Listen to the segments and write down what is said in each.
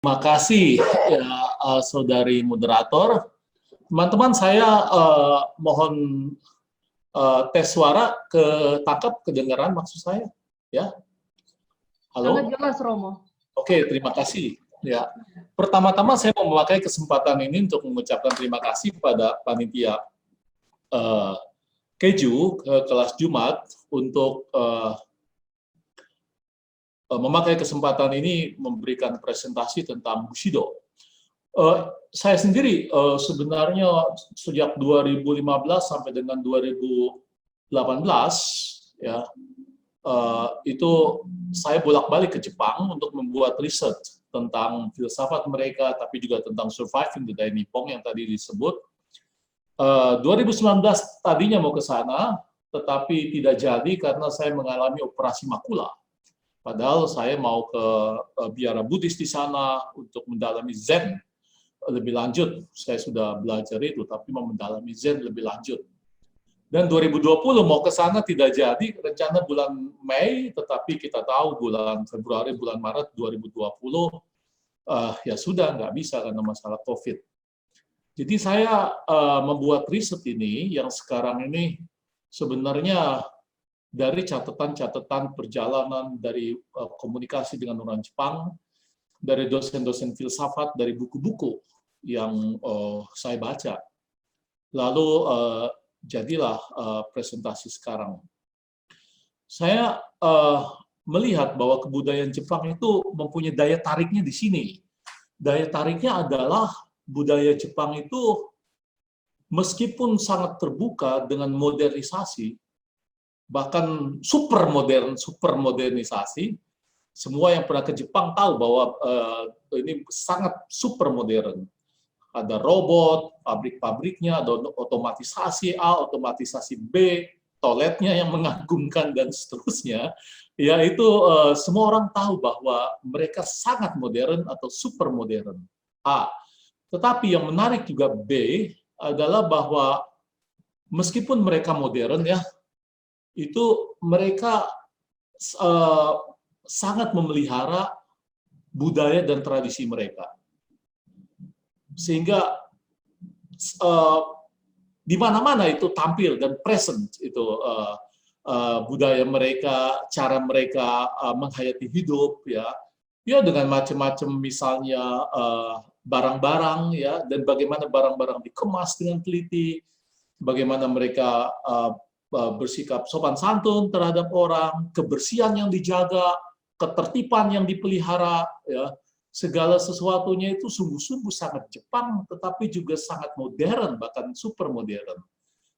Makasih ya, saudari moderator. Teman-teman, saya mohon tes suara ketangkap, kedengaran maksud saya, ya. Halo. Sangat jelas, Romo. Oke, terima kasih. Ya, pertama-tama saya mau memakai kesempatan ini untuk mengucapkan terima kasih kepada panitia Keju kelas Jumat untuk memakai kesempatan ini memberikan presentasi tentang Bushido. Saya sendiri sebenarnya sejak 2015 sampai dengan 2018 ya itu saya bolak-balik ke Jepang untuk membuat riset tentang filsafat mereka, tapi juga tentang surviving the Dai Nippon yang tadi disebut. 2019 tadinya mau ke sana, tetapi tidak jadi karena saya mengalami operasi makula. Padahal saya mau ke biara Buddhis di sana untuk mendalami Zen lebih lanjut. Saya sudah belajar itu, tapi mau mendalami Zen lebih lanjut. Dan 2020 mau ke sana tidak jadi, rencana bulan Mei, tetapi kita tahu bulan Februari, bulan Maret 2020, ya sudah, nggak bisa karena masalah COVID. Jadi saya membuat riset ini, yang sekarang ini sebenarnya dari catatan-catatan perjalanan, dari komunikasi dengan orang Jepang, dari dosen-dosen filsafat, dari buku-buku yang saya baca. Lalu jadilah presentasi sekarang. Saya melihat bahwa kebudayaan Jepang itu mempunyai daya tariknya di sini. Daya tariknya adalah budaya Jepang itu meskipun sangat terbuka dengan modernisasi, bahkan super modernisasi, semua yang pernah ke Jepang tahu bahwa ini sangat super modern. Ada robot, pabrik-pabriknya, ada otomatisasi A, otomatisasi B, toiletnya yang mengagumkan dan seterusnya. Ya itu semua orang tahu bahwa mereka sangat modern atau super modern. A. Tetapi yang menarik juga B adalah bahwa meskipun mereka modern ya, itu mereka sangat memelihara budaya dan tradisi mereka. Sehingga di mana-mana itu tampil dan present itu budaya mereka, cara mereka menghayati hidup ya. Ya dengan macam-macam misalnya barang-barang ya, dan bagaimana barang-barang dikemas dengan teliti, bagaimana mereka bersikap sopan santun terhadap orang, kebersihan yang dijaga, ketertiban yang dipelihara, ya, segala sesuatunya itu sungguh-sungguh sangat Jepang, tetapi juga sangat modern, bahkan super modern.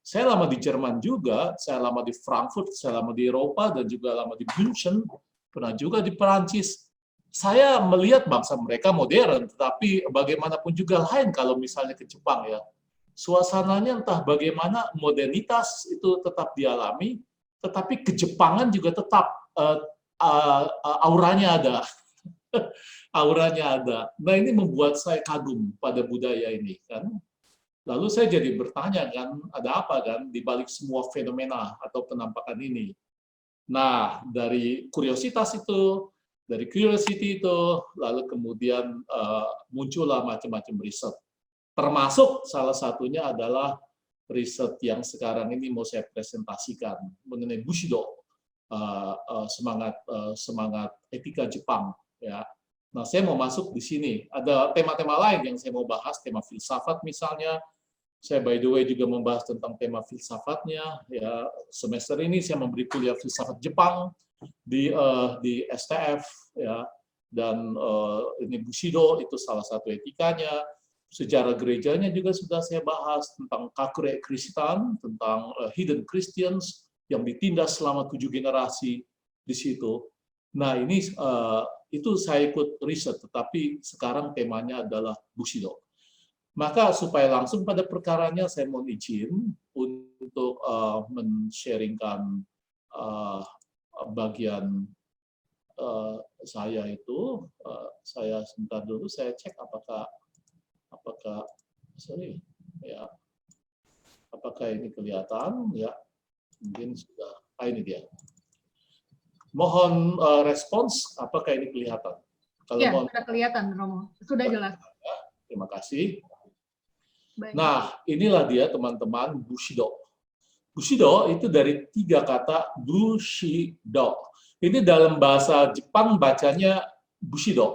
Saya lama di Jerman juga, saya lama di Frankfurt, saya lama di Eropa, dan juga lama di München, pernah juga di Perancis. Saya melihat bangsa mereka modern, tetapi bagaimanapun juga lain kalau misalnya ke Jepang ya. Suasananya entah bagaimana, modernitas itu tetap dialami, tetapi kejepangan juga tetap auranya ada. Auranya ada. Nah ini membuat saya kagum pada budaya ini kan. Lalu saya jadi bertanya kan, ada apa kan di balik semua fenomena atau penampakan ini? Nah dari kuriositas itu, dari curiosity itu, lalu kemudian muncullah macam-macam riset. Termasuk salah satunya adalah riset yang sekarang ini mau saya presentasikan mengenai Bushido, semangat etika Jepang. Ya. Nah, saya mau masuk di sini. Ada tema-tema lain yang saya mau bahas, tema filsafat misalnya. Saya by the way juga membahas tentang tema filsafatnya. Ya, semester ini saya memberi kuliah filsafat Jepang di STF. Ya, dan ini Bushido itu salah satu etikanya. Sejarah gerejanya juga sudah saya bahas tentang Kakure Kristen, tentang hidden Christians yang ditindas selama 7 generasi di situ. Nah ini itu saya ikut riset, tetapi sekarang temanya adalah Bushido. Maka supaya langsung pada perkaranya saya mohon izin untuk men-sharingkan bagian saya itu. Saya sebentar dulu saya cek apakah sorry ya, apakah ini kelihatan ya, mungkin sudah ini dia. Mohon respons apakah ini kelihatan. Kalau Ya, mau, sudah kelihatan, Romo. Sudah jelas. terima kasih. Baik. Nah, inilah dia teman-teman Bushido. Bushido itu dari 3 kata Bushido. Ini dalam bahasa Jepang bacanya Bushido.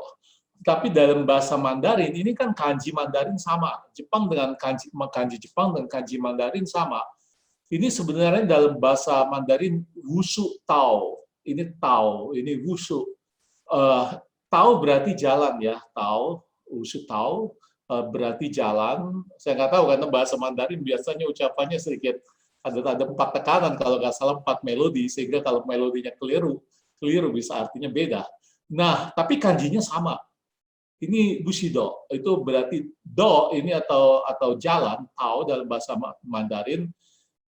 Tapi dalam bahasa Mandarin, ini kan kanji Mandarin sama. Jepang dengan kanji Jepang dan kanji Mandarin sama. Ini sebenarnya dalam bahasa Mandarin Wushu Tao. Ini Tao, ini Wushu. Tao berarti jalan ya, Tao, Wushu Tao berarti jalan. Saya nggak tahu karena bahasa Mandarin biasanya ucapannya sedikit ada 4 tekanan kalau nggak salah 4 melodi, sehingga kalau melodinya keliru bisa artinya beda. Nah, tapi kanjinya sama. Ini Bushido, itu berarti do ini atau jalan, Tao dalam bahasa Mandarin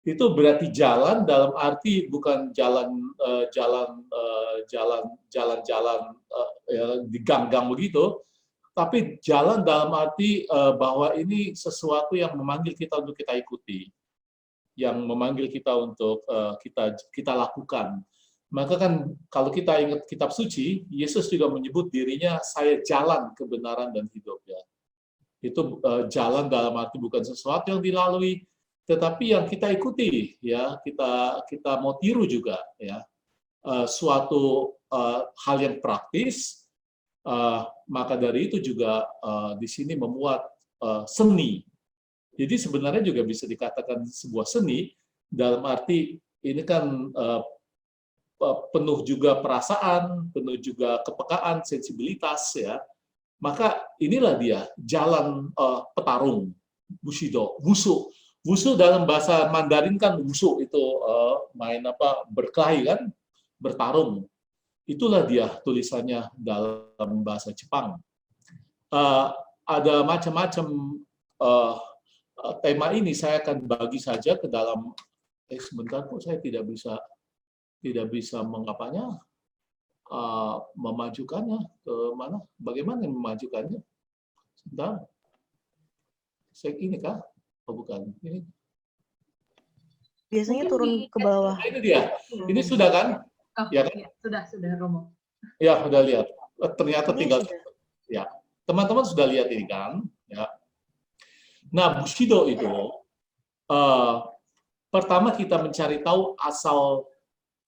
itu berarti jalan dalam arti bukan jalan di gang-gang begitu, tapi jalan dalam arti bahwa ini sesuatu yang memanggil kita untuk kita ikuti, yang memanggil kita untuk kita lakukan. Maka kan kalau kita ingat kitab suci, Yesus juga menyebut dirinya saya jalan kebenaran dan hidup ya. Itu jalan dalam arti bukan sesuatu yang dilalui, tetapi yang kita ikuti ya, kita mau tiru juga ya. Suatu hal yang praktis, maka dari itu juga di sini memuat seni. Jadi sebenarnya juga bisa dikatakan sebuah seni dalam arti ini kan penuh juga perasaan, penuh juga kepekaan, sensibilitas ya. Maka inilah dia jalan petarung Bushido, Wushu. Wushu dalam bahasa Mandarin kan Wushu itu main berkelahi kan, bertarung. Itulah dia tulisannya dalam bahasa Jepang. Ada macam-macam tema ini saya akan bagi saja ke dalam sebentar kok saya tidak bisa mengapanya memajukannya ke mana? Bagaimana memajukannya? Sebentar. Saya ini kah? Oh bukan. Ini. Biasanya turun ke bawah. Nah, ini dia. Ini sudah kan? Oh, ya kan? Ya, sudah Romo. Ya, sudah lihat. Ternyata Ini tinggal sudah. ya. Teman-teman sudah lihat ini kan? Ya. Nah, Bushido itu pertama kita mencari tahu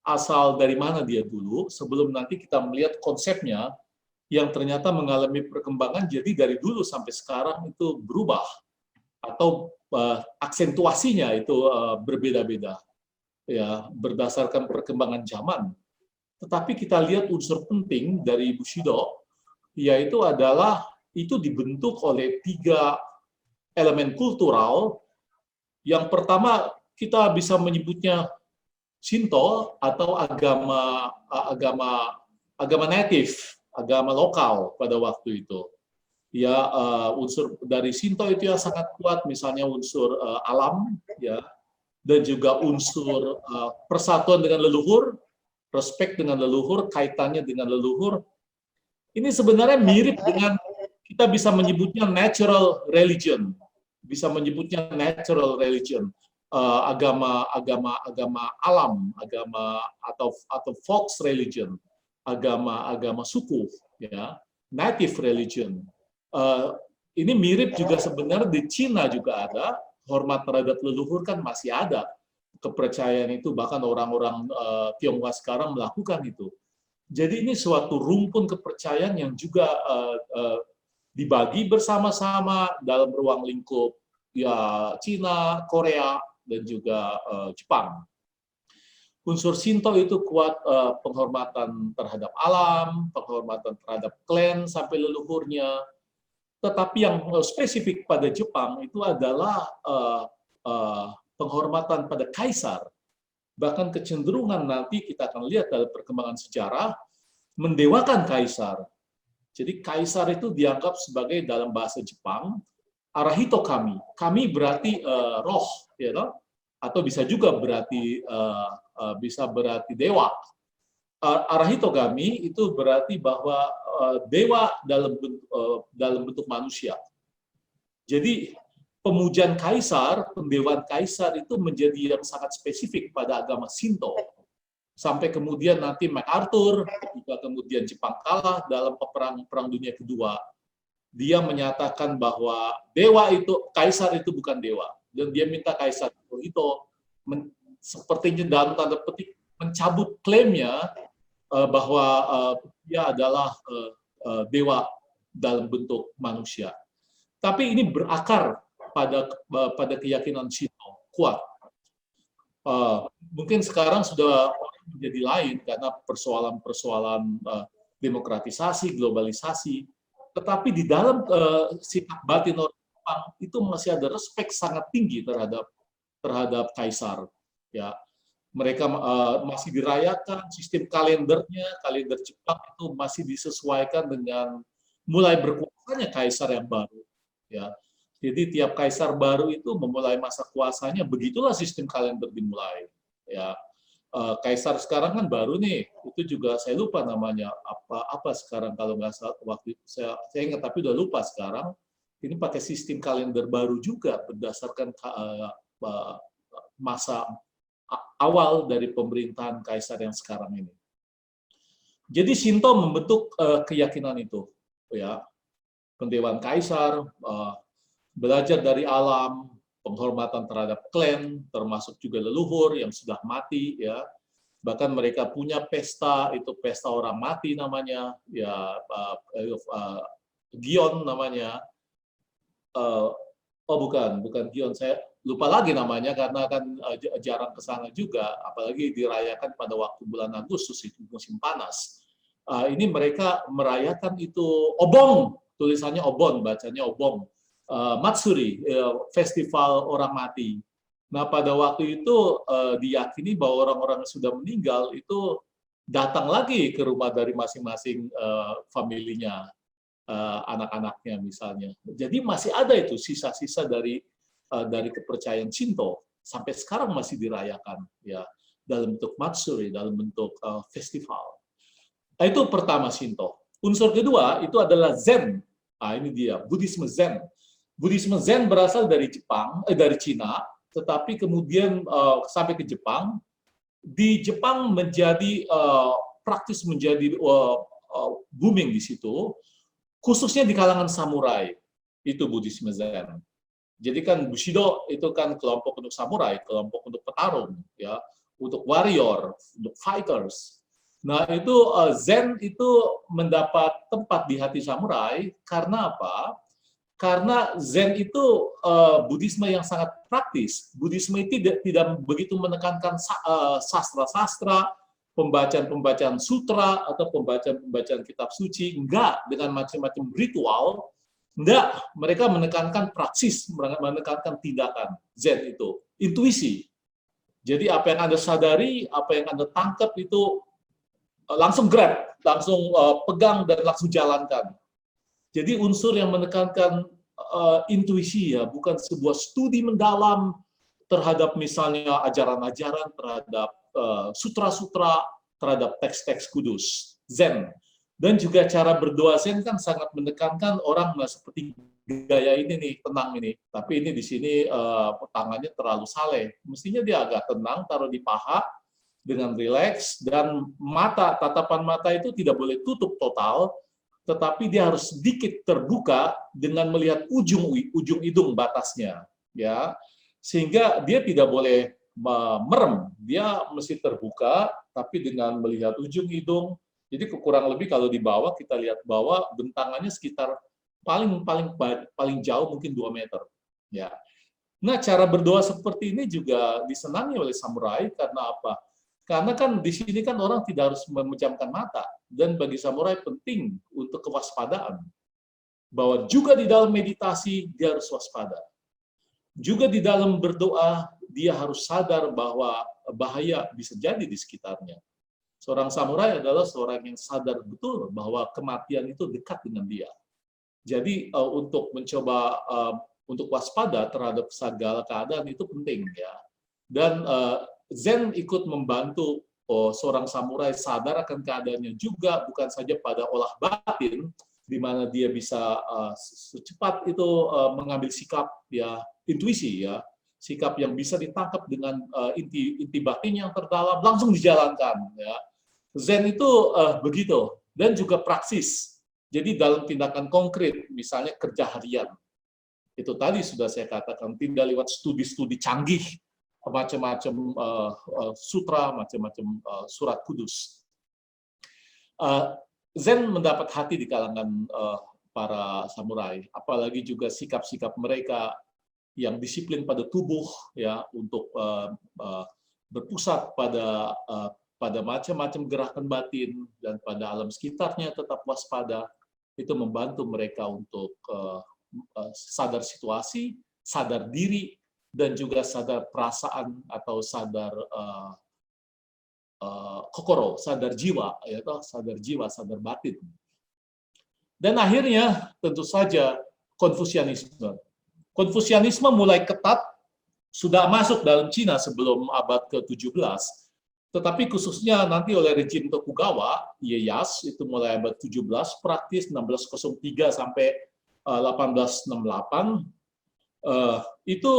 asal dari mana dia dulu, sebelum nanti kita melihat konsepnya yang ternyata mengalami perkembangan, jadi dari dulu sampai sekarang itu berubah, atau aksentuasinya itu berbeda-beda, ya berdasarkan perkembangan zaman. Tetapi kita lihat unsur penting dari Bushido, yaitu adalah itu dibentuk oleh 3 elemen kultural. Yang pertama kita bisa menyebutnya Shinto atau agama native, agama lokal pada waktu itu. Ya, unsur dari Shinto itu yang sangat kuat, misalnya unsur alam, ya, dan juga unsur persatuan dengan leluhur, respect dengan leluhur, kaitannya dengan leluhur. Ini sebenarnya mirip dengan kita bisa menyebutnya natural religion, bisa menyebutnya natural religion. Agama alam, agama atau folk religion, agama suku, ya, native religion. Ini mirip juga sebenarnya di Cina juga ada, hormat terhadap leluhur kan masih ada, kepercayaan itu bahkan orang-orang Tionghoa sekarang melakukan itu. Jadi ini suatu rumpun kepercayaan yang juga dibagi bersama-sama dalam ruang lingkup ya Cina, Korea, dan juga Jepang. Unsur Shinto itu kuat penghormatan terhadap alam, penghormatan terhadap klan sampai leluhurnya. Tetapi yang spesifik pada Jepang itu adalah penghormatan pada kaisar. Bahkan kecenderungan nanti kita akan lihat dalam perkembangan sejarah mendewakan kaisar. Jadi kaisar itu dianggap sebagai dalam bahasa Jepang Arahito kami. Kami berarti roh, ya toh? Atau bisa juga berarti dewa. Arahito kami itu berarti bahwa dewa dalam bentuk manusia. Jadi pemujaan kaisar, pendewaan kaisar itu menjadi yang sangat spesifik pada agama Shinto. sampai kemudian nanti MacArthur, ketika kemudian Jepang kalah dalam Perang Dunia Kedua, dia menyatakan bahwa kaisar itu bukan dewa, dan dia minta Kaisar Hirohito sepertinya dalam tanda petik mencabut klaimnya bahwa dia adalah dewa dalam bentuk manusia. Tapi ini berakar pada keyakinan Shinto kuat. Mungkin sekarang sudah menjadi lain karena persoalan-persoalan demokratisasi, globalisasi. Tetapi di dalam sikap batin orang Jepang itu masih ada respek sangat tinggi terhadap kaisar. Ya, mereka masih dirayakan, sistem kalender Jepang itu masih disesuaikan dengan mulai berkuasanya kaisar yang baru. Ya, jadi tiap kaisar baru itu memulai masa kuasanya, begitulah sistem kalender dimulai. Ya, kaisar sekarang kan baru nih, itu juga saya lupa namanya apa sekarang kalau nggak salah waktu itu saya ingat tapi udah lupa sekarang. Ini pakai sistem kalender baru juga berdasarkan masa awal dari pemerintahan kaisar yang sekarang ini. Jadi Shinto membentuk keyakinan itu, ya, pendewaan kaisar, belajar dari alam, penghormatan terhadap klan, termasuk juga leluhur yang sudah mati, ya. Bahkan mereka punya pesta, itu pesta orang mati namanya, ya, Gion namanya. Oh bukan Gion, saya lupa lagi namanya karena kan jarang ke sana juga, apalagi dirayakan pada waktu bulan Agustus itu musim panas. Ini mereka merayakan itu obong, tulisannya obon, bacanya obong. Matsuri, festival orang mati. Nah, pada waktu itu diyakini bahwa orang-orang yang sudah meninggal itu datang lagi ke rumah dari masing-masing familinya, anak-anaknya misalnya. Jadi masih ada itu sisa-sisa dari kepercayaan Shinto sampai sekarang masih dirayakan, ya, dalam bentuk matsuri, dalam bentuk festival. Nah, itu pertama Shinto. Unsur kedua itu adalah Zen. Nah, ini dia, Buddhisme Zen. Buddhisme Zen berasal dari dari Cina, tetapi kemudian sampai ke Jepang. Di Jepang menjadi praktis menjadi booming di situ, khususnya di kalangan samurai. Itu Buddhisme Zen. Jadi kan Bushido itu kan kelompok untuk samurai, kelompok untuk petarung, ya, untuk warrior, untuk fighters. Nah, itu Zen itu mendapat tempat di hati samurai karena apa? Karena Zen itu Buddhisme yang sangat praktis. Buddhisme itu tidak begitu menekankan sastra-sastra, pembacaan-pembacaan sutra, atau pembacaan-pembacaan kitab suci. Enggak, dengan macam-macam ritual. Enggak, mereka menekankan praksis, menekankan tindakan. Zen itu, intuisi. Jadi apa yang Anda sadari, apa yang Anda tangkap itu langsung grab, langsung pegang dan langsung jalankan. Jadi unsur yang menekankan intuisi, ya, bukan sebuah studi mendalam terhadap misalnya ajaran-ajaran, terhadap sutra-sutra, terhadap teks-teks kudus. Zen. Dan juga cara berdoa Zen kan sangat menekankan orang seperti gaya ini nih, tenang ini. Tapi ini di sini tangannya terlalu saleh. Mestinya dia agak tenang, taruh di paha dengan rileks, dan tatapan mata itu tidak boleh tutup total, tetapi dia harus sedikit terbuka dengan melihat ujung hidung batasnya, ya, sehingga dia tidak boleh merem, dia mesti terbuka tapi dengan melihat ujung hidung. Jadi kurang lebih kalau di bawah kita lihat bawah, bentangannya sekitar paling jauh mungkin 2 meter, ya. Nah, cara berdoa seperti ini juga disenangi oleh samurai karena apa? Karena kan di sini kan orang tidak harus memejamkan mata, dan bagi samurai penting untuk kewaspadaan. Bahwa juga di dalam meditasi dia harus waspada. Juga di dalam berdoa dia harus sadar bahwa bahaya bisa jadi di sekitarnya. Seorang samurai adalah seorang yang sadar betul bahwa kematian itu dekat dengan dia. Jadi untuk mencoba untuk waspada terhadap segala keadaan itu penting, ya. Dan Zen ikut membantu seorang samurai sadar akan keadaannya juga, bukan saja pada olah batin, di mana dia bisa secepat itu mengambil sikap, ya, intuisi, ya, sikap yang bisa ditangkap dengan inti batin yang terdalam, langsung dijalankan. Ya. Zen itu begitu, dan juga praksis. Jadi dalam tindakan konkret, misalnya kerja harian. Itu tadi sudah saya katakan, tidak lewat studi-studi canggih, macam-macam sutra, macam-macam surat kudus. Zen mendapat hati di kalangan para samurai, apalagi juga sikap-sikap mereka yang disiplin pada tubuh, ya, untuk berpusat pada macam-macam gerakan batin dan pada alam sekitarnya tetap waspada, itu membantu mereka untuk sadar situasi, sadar diri, dan juga sadar perasaan atau sadar kokoro, sadar jiwa, ya, sadar jiwa, sadar batin. Dan akhirnya tentu saja Konfusianisme. Konfusianisme mulai ketat, sudah masuk dalam Cina sebelum abad ke-17, tetapi khususnya nanti oleh rejim Tokugawa, Ieyasu, itu mulai abad 17, praktis 1603 sampai 1868, itu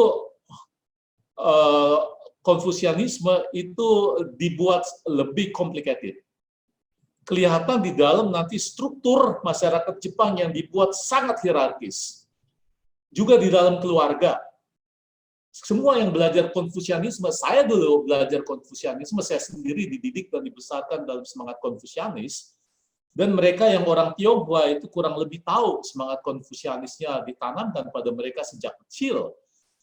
Konfusianisme itu dibuat lebih complicated. Kelihatan di dalam nanti struktur masyarakat Jepang yang dibuat sangat hierarkis. Juga di dalam keluarga. Semua yang belajar Konfusianisme, saya dulu belajar Konfusianisme, saya sendiri dididik dan dibesarkan dalam semangat Konfusianis, dan mereka yang orang Tionghoa itu kurang lebih tahu semangat Konfusianisnya ditanamkan pada mereka sejak kecil,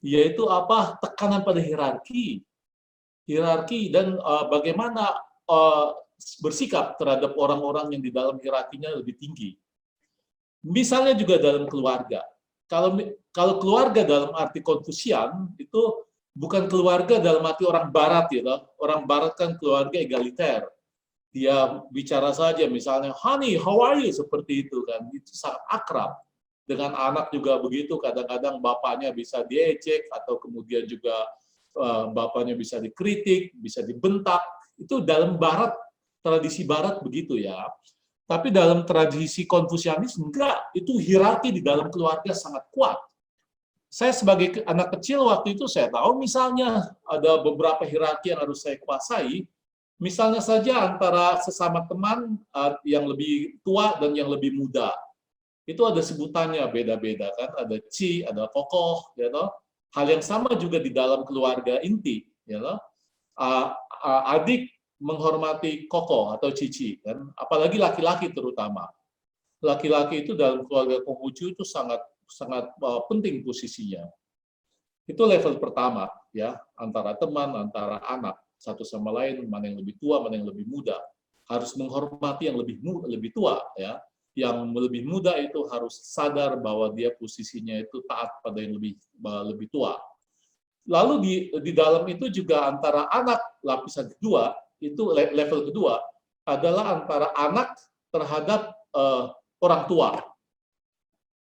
yaitu apa? Tekanan pada hierarki dan bagaimana bersikap terhadap orang-orang yang di dalam hierarkinya lebih tinggi. Misalnya juga dalam keluarga. Kalau keluarga dalam arti Konfusian itu bukan keluarga dalam arti orang Barat, ya. Orang Barat kan keluarga egaliter. Dia bicara saja, misalnya, "Honey, how are you?" Seperti itu kan. Itu sangat akrab. Dengan anak juga begitu. Kadang-kadang bapaknya bisa diejek atau kemudian juga bapaknya bisa dikritik, bisa dibentak. Itu dalam Barat. Tradisi Barat begitu, ya. Tapi dalam tradisi Konfusianis enggak, itu hierarki di dalam keluarga sangat kuat. Saya sebagai anak kecil waktu itu saya tahu misalnya ada beberapa hierarki yang harus saya kuasai. Misalnya saja antara sesama teman yang lebih tua dan yang lebih muda. Itu ada sebutannya beda-beda kan, ada Ci, ada Kokoh, ya toh. Hal yang sama juga di dalam keluarga inti, ya toh. Adik menghormati koko atau cici, kan? Apalagi laki-laki terutama. Laki-laki itu dalam keluarga Konghucu itu sangat penting posisinya. Itu level pertama, ya, antara teman, antara anak, satu sama lain, mana yang lebih tua, mana yang lebih muda. Harus menghormati yang lebih tua, ya. Yang lebih muda itu harus sadar bahwa dia posisinya itu taat pada yang lebih tua. Lalu di dalam itu juga antara anak lapisan kedua, itu level kedua adalah antara anak terhadap orang tua.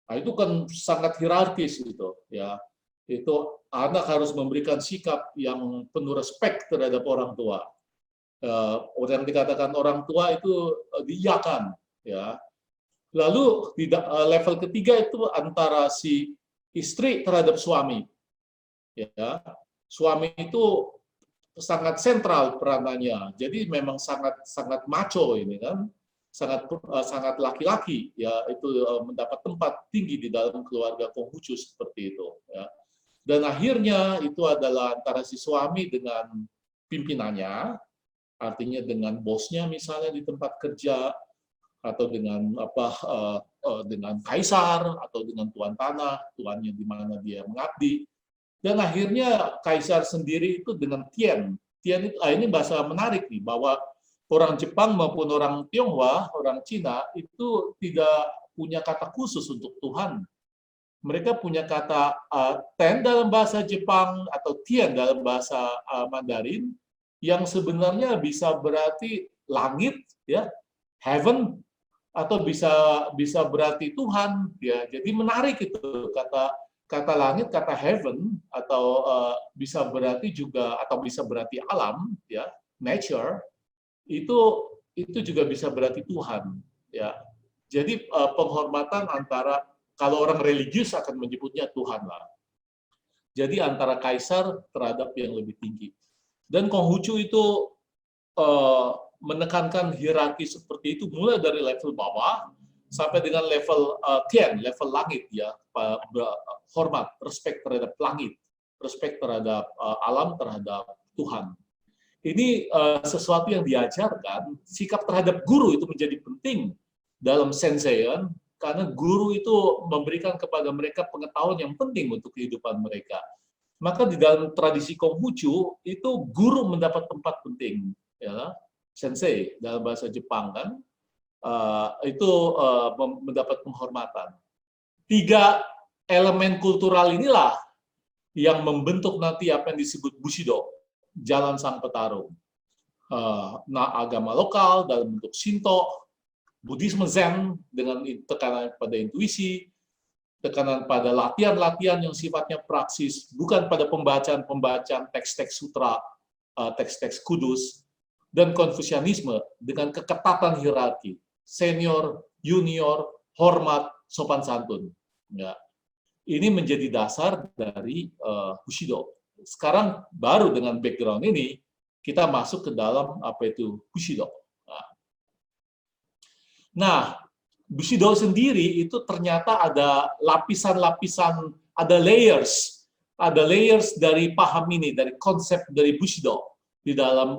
Nah, itu kan sangat hierarkis itu, ya. Itu anak harus memberikan sikap yang penuh respek terhadap orang tua. Orang yang dikatakan orang tua itu diiyakan, ya. Lalu di level ketiga itu antara si istri terhadap suami, ya. Suami itu sangat sentral peranannya. Jadi memang sangat macho ini kan, sangat laki-laki, ya, itu mendapat tempat tinggi di dalam keluarga Konghucu seperti itu, ya. Dan akhirnya itu adalah antara si suami dengan pimpinannya, artinya dengan bosnya misalnya di tempat kerja, atau dengan dengan kaisar atau dengan tuan tanah, tuannya di mana dia mengabdi. Dan akhirnya kaisar sendiri itu dengan Tian. Tian itu, ini bahasa menarik nih, bahwa orang Jepang maupun orang Tionghoa, orang Cina, itu tidak punya kata khusus untuk Tuhan. Mereka punya kata Ten dalam bahasa Jepang atau Tian dalam bahasa Mandarin, yang sebenarnya bisa berarti langit, ya, heaven, atau bisa berarti Tuhan, ya. Jadi menarik itu kata langit, kata heaven, atau bisa berarti juga, atau bisa berarti alam, ya, nature, itu juga bisa berarti Tuhan, ya. Jadi penghormatan antara, kalau orang religius akan menyebutnya Tuhan lah. Jadi antara kaisar terhadap yang lebih tinggi. Dan Konghucu itu menekankan hierarki seperti itu mulai dari level bawah sampai dengan level tian, level langit ya, hormat, respect terhadap langit, respect terhadap alam, terhadap Tuhan. Ini sesuatu yang diajarkan, sikap terhadap guru itu menjadi penting dalam Senseian, karena guru itu memberikan kepada mereka pengetahuan yang penting untuk kehidupan mereka. Maka di dalam tradisi Konghucu itu guru mendapat tempat penting, ya, sensei dalam bahasa Jepang kan, itu mendapat penghormatan. 3 elemen kultural inilah yang membentuk nanti apa yang disebut Bushido, jalan sang petarung. Agama lokal dalam bentuk Shinto, Buddhisme Zen dengan tekanan pada intuisi, tekanan pada latihan-latihan yang sifatnya praksis, bukan pada pembacaan teks-teks sutra, teks-teks kudus, dan Konfusianisme dengan keketatan hierarki, senior, junior, hormat, sopan santun. Ya. Ini menjadi dasar dari Bushido. Sekarang baru dengan background ini, kita masuk ke dalam apa itu Bushido. Nah, Bushido sendiri itu ternyata ada lapisan-lapisan, ada layers dari paham ini, dari konsep dari Bushido di dalam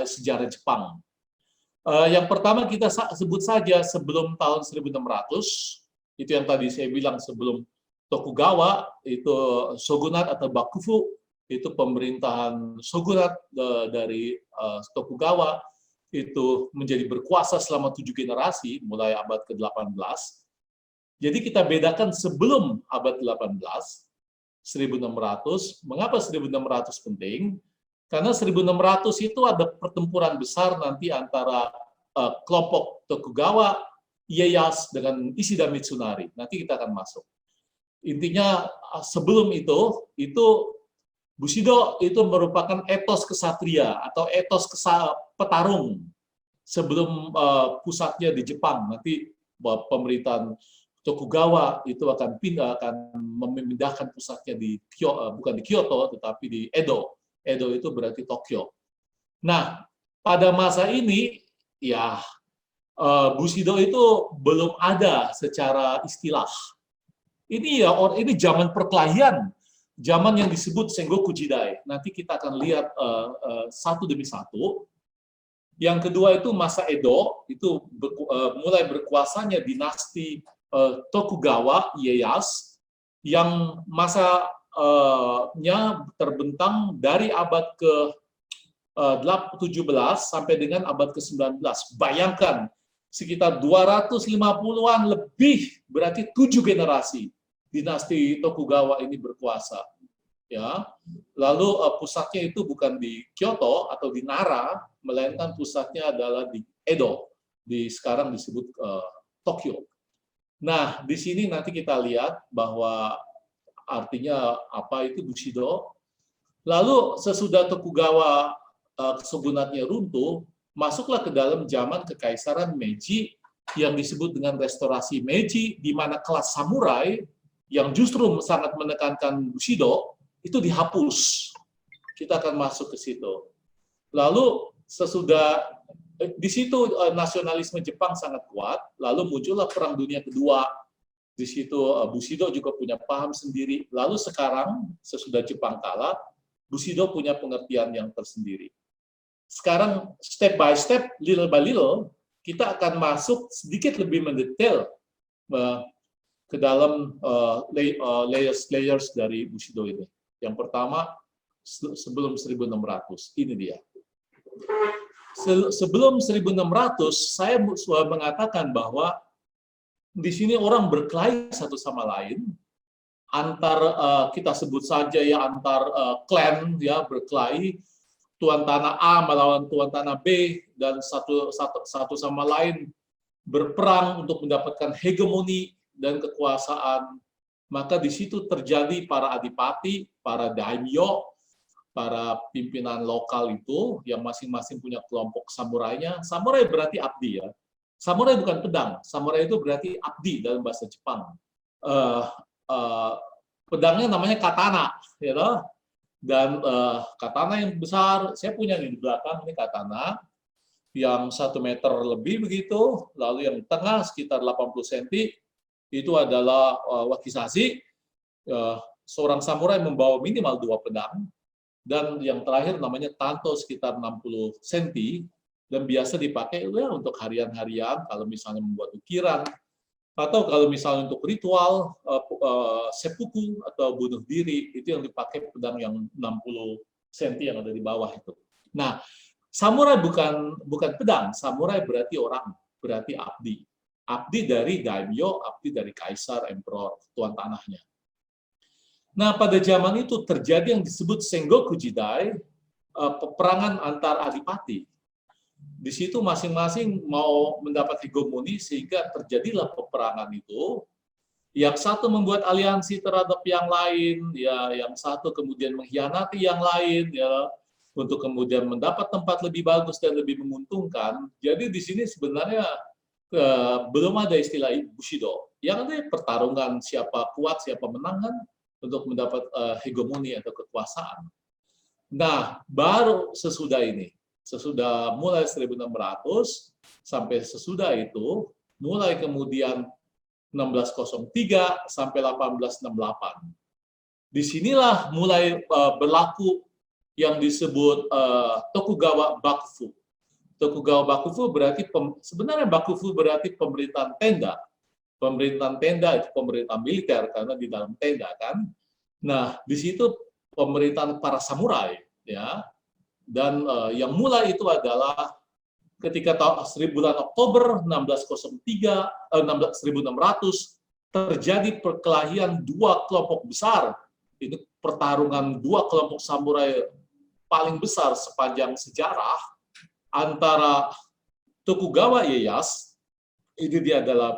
sejarah Jepang. Yang pertama kita sebut saja sebelum tahun 1600, itu yang tadi saya bilang sebelum Tokugawa, itu shogunat atau bakufu, itu pemerintahan shogunat dari Tokugawa, itu menjadi berkuasa selama 7 generasi, mulai abad ke-18. Jadi kita bedakan sebelum abad 18, 1600. Mengapa 1600 penting? Karena 1600 itu ada pertempuran besar nanti antara kelompok Tokugawa, Ieyasu dengan Ishida Mitsunari. Nanti kita akan masuk. Intinya sebelum itu Bushido itu merupakan etos kesatria atau etos petarung sebelum pusatnya di Jepang. Nanti pemerintahan Tokugawa itu akan memindahkan pusatnya bukan di Kyoto tetapi di Edo. Edo itu berarti Tokyo. Nah, pada masa ini ya Bushido itu belum ada secara istilah. Ini zaman perkelahian. Zaman yang disebut Sengoku Jidai. Nanti kita akan lihat satu demi satu. Yang kedua itu masa Edo, itu mulai berkuasanya dinasti Tokugawa Ieyasu, yang masanya terbentang dari abad ke-17 sampai dengan abad ke-19. Bayangkan, sekitar 250-an lebih, berarti 7 generasi. Dinasti Tokugawa ini berkuasa, ya. Lalu pusatnya itu bukan di Kyoto atau di Nara, melainkan pusatnya adalah di Edo, sekarang disebut Tokyo. Nah, di sini nanti kita lihat bahwa artinya apa itu Bushido. Lalu sesudah Tokugawa shogunatnya runtuh, masuklah ke dalam zaman kekaisaran Meiji yang disebut dengan restorasi Meiji, di mana kelas samurai yang justru sangat menekankan Bushido, itu dihapus. Kita akan masuk ke situ. Lalu sesudah, di situ nasionalisme Jepang sangat kuat, lalu muncullah Perang Dunia Kedua, di situ Bushido juga punya paham sendiri. Lalu sekarang, sesudah Jepang kalah, Bushido punya pengertian yang tersendiri. Sekarang, step by step, little by little, kita akan masuk sedikit lebih mendetail ke dalam layers dari Bushido ini. Yang pertama, sebelum 1600, ini dia. Sebelum 1600, saya mengatakan bahwa di sini orang berkelahi satu sama lain, kita sebut saja ya antar klan ya berkelahi, tuan tanah A melawan tuan tanah B, dan satu sama lain berperang untuk mendapatkan hegemoni dan kekuasaan. Maka di situ terjadi para adipati, para daimyo, para pimpinan lokal itu yang masing-masing punya kelompok samurainya. Samurai berarti abdi ya. Samurai bukan pedang. Samurai itu berarti abdi dalam bahasa Jepang. pedangnya namanya katana, ya toh? Dan katana yang besar, saya punya di belakang ini katana yang 1 meter lebih begitu, lalu yang tengah sekitar 80 cm itu adalah wakizashi, seorang samurai membawa minimal 2 pedang, dan yang terakhir namanya tanto sekitar 60 cm, dan biasa dipakai ya, untuk harian-harian, kalau misalnya membuat ukiran, atau kalau misalnya untuk ritual, seppuku atau bunuh diri, itu yang dipakai pedang yang 60 cm yang ada di bawah itu. Nah, samurai bukan pedang, samurai berarti orang, berarti abdi. Abdi dari daimyo, abdi dari kaisar, emperor, tuan tanahnya. Nah, pada zaman itu terjadi yang disebut Sengoku Jidai, peperangan antar adipati. Di situ masing-masing mau mendapat hegemoni sehingga terjadilah peperangan itu. Yang satu membuat aliansi terhadap yang lain, ya, yang satu kemudian mengkhianati yang lain, ya, untuk kemudian mendapat tempat lebih bagus dan lebih menguntungkan. Jadi di sini sebenarnya belum ada istilah Bushido. Yang ada pertarungan siapa kuat, siapa menang kan untuk mendapat hegemoni atau kekuasaan. Nah, baru sesudah ini, sesudah mulai 1600 sampai sesudah itu, mulai kemudian 1603 sampai 1868. Disinilah mulai berlaku yang disebut Tokugawa Bakufu. Tokugawa Bakufu berarti sebenarnya Bakufu berarti pemerintahan tenda. Pemerintahan tenda itu pemerintahan militer karena di dalam tenda kan. Nah, di situ pemerintahan para samurai ya. Dan yang mulai itu adalah ketika bulan Oktober 1600 terjadi perkelahian 2 kelompok besar. Ini pertarungan 2 kelompok samurai paling besar sepanjang sejarah antara Tokugawa Ieyasu, ini dia adalah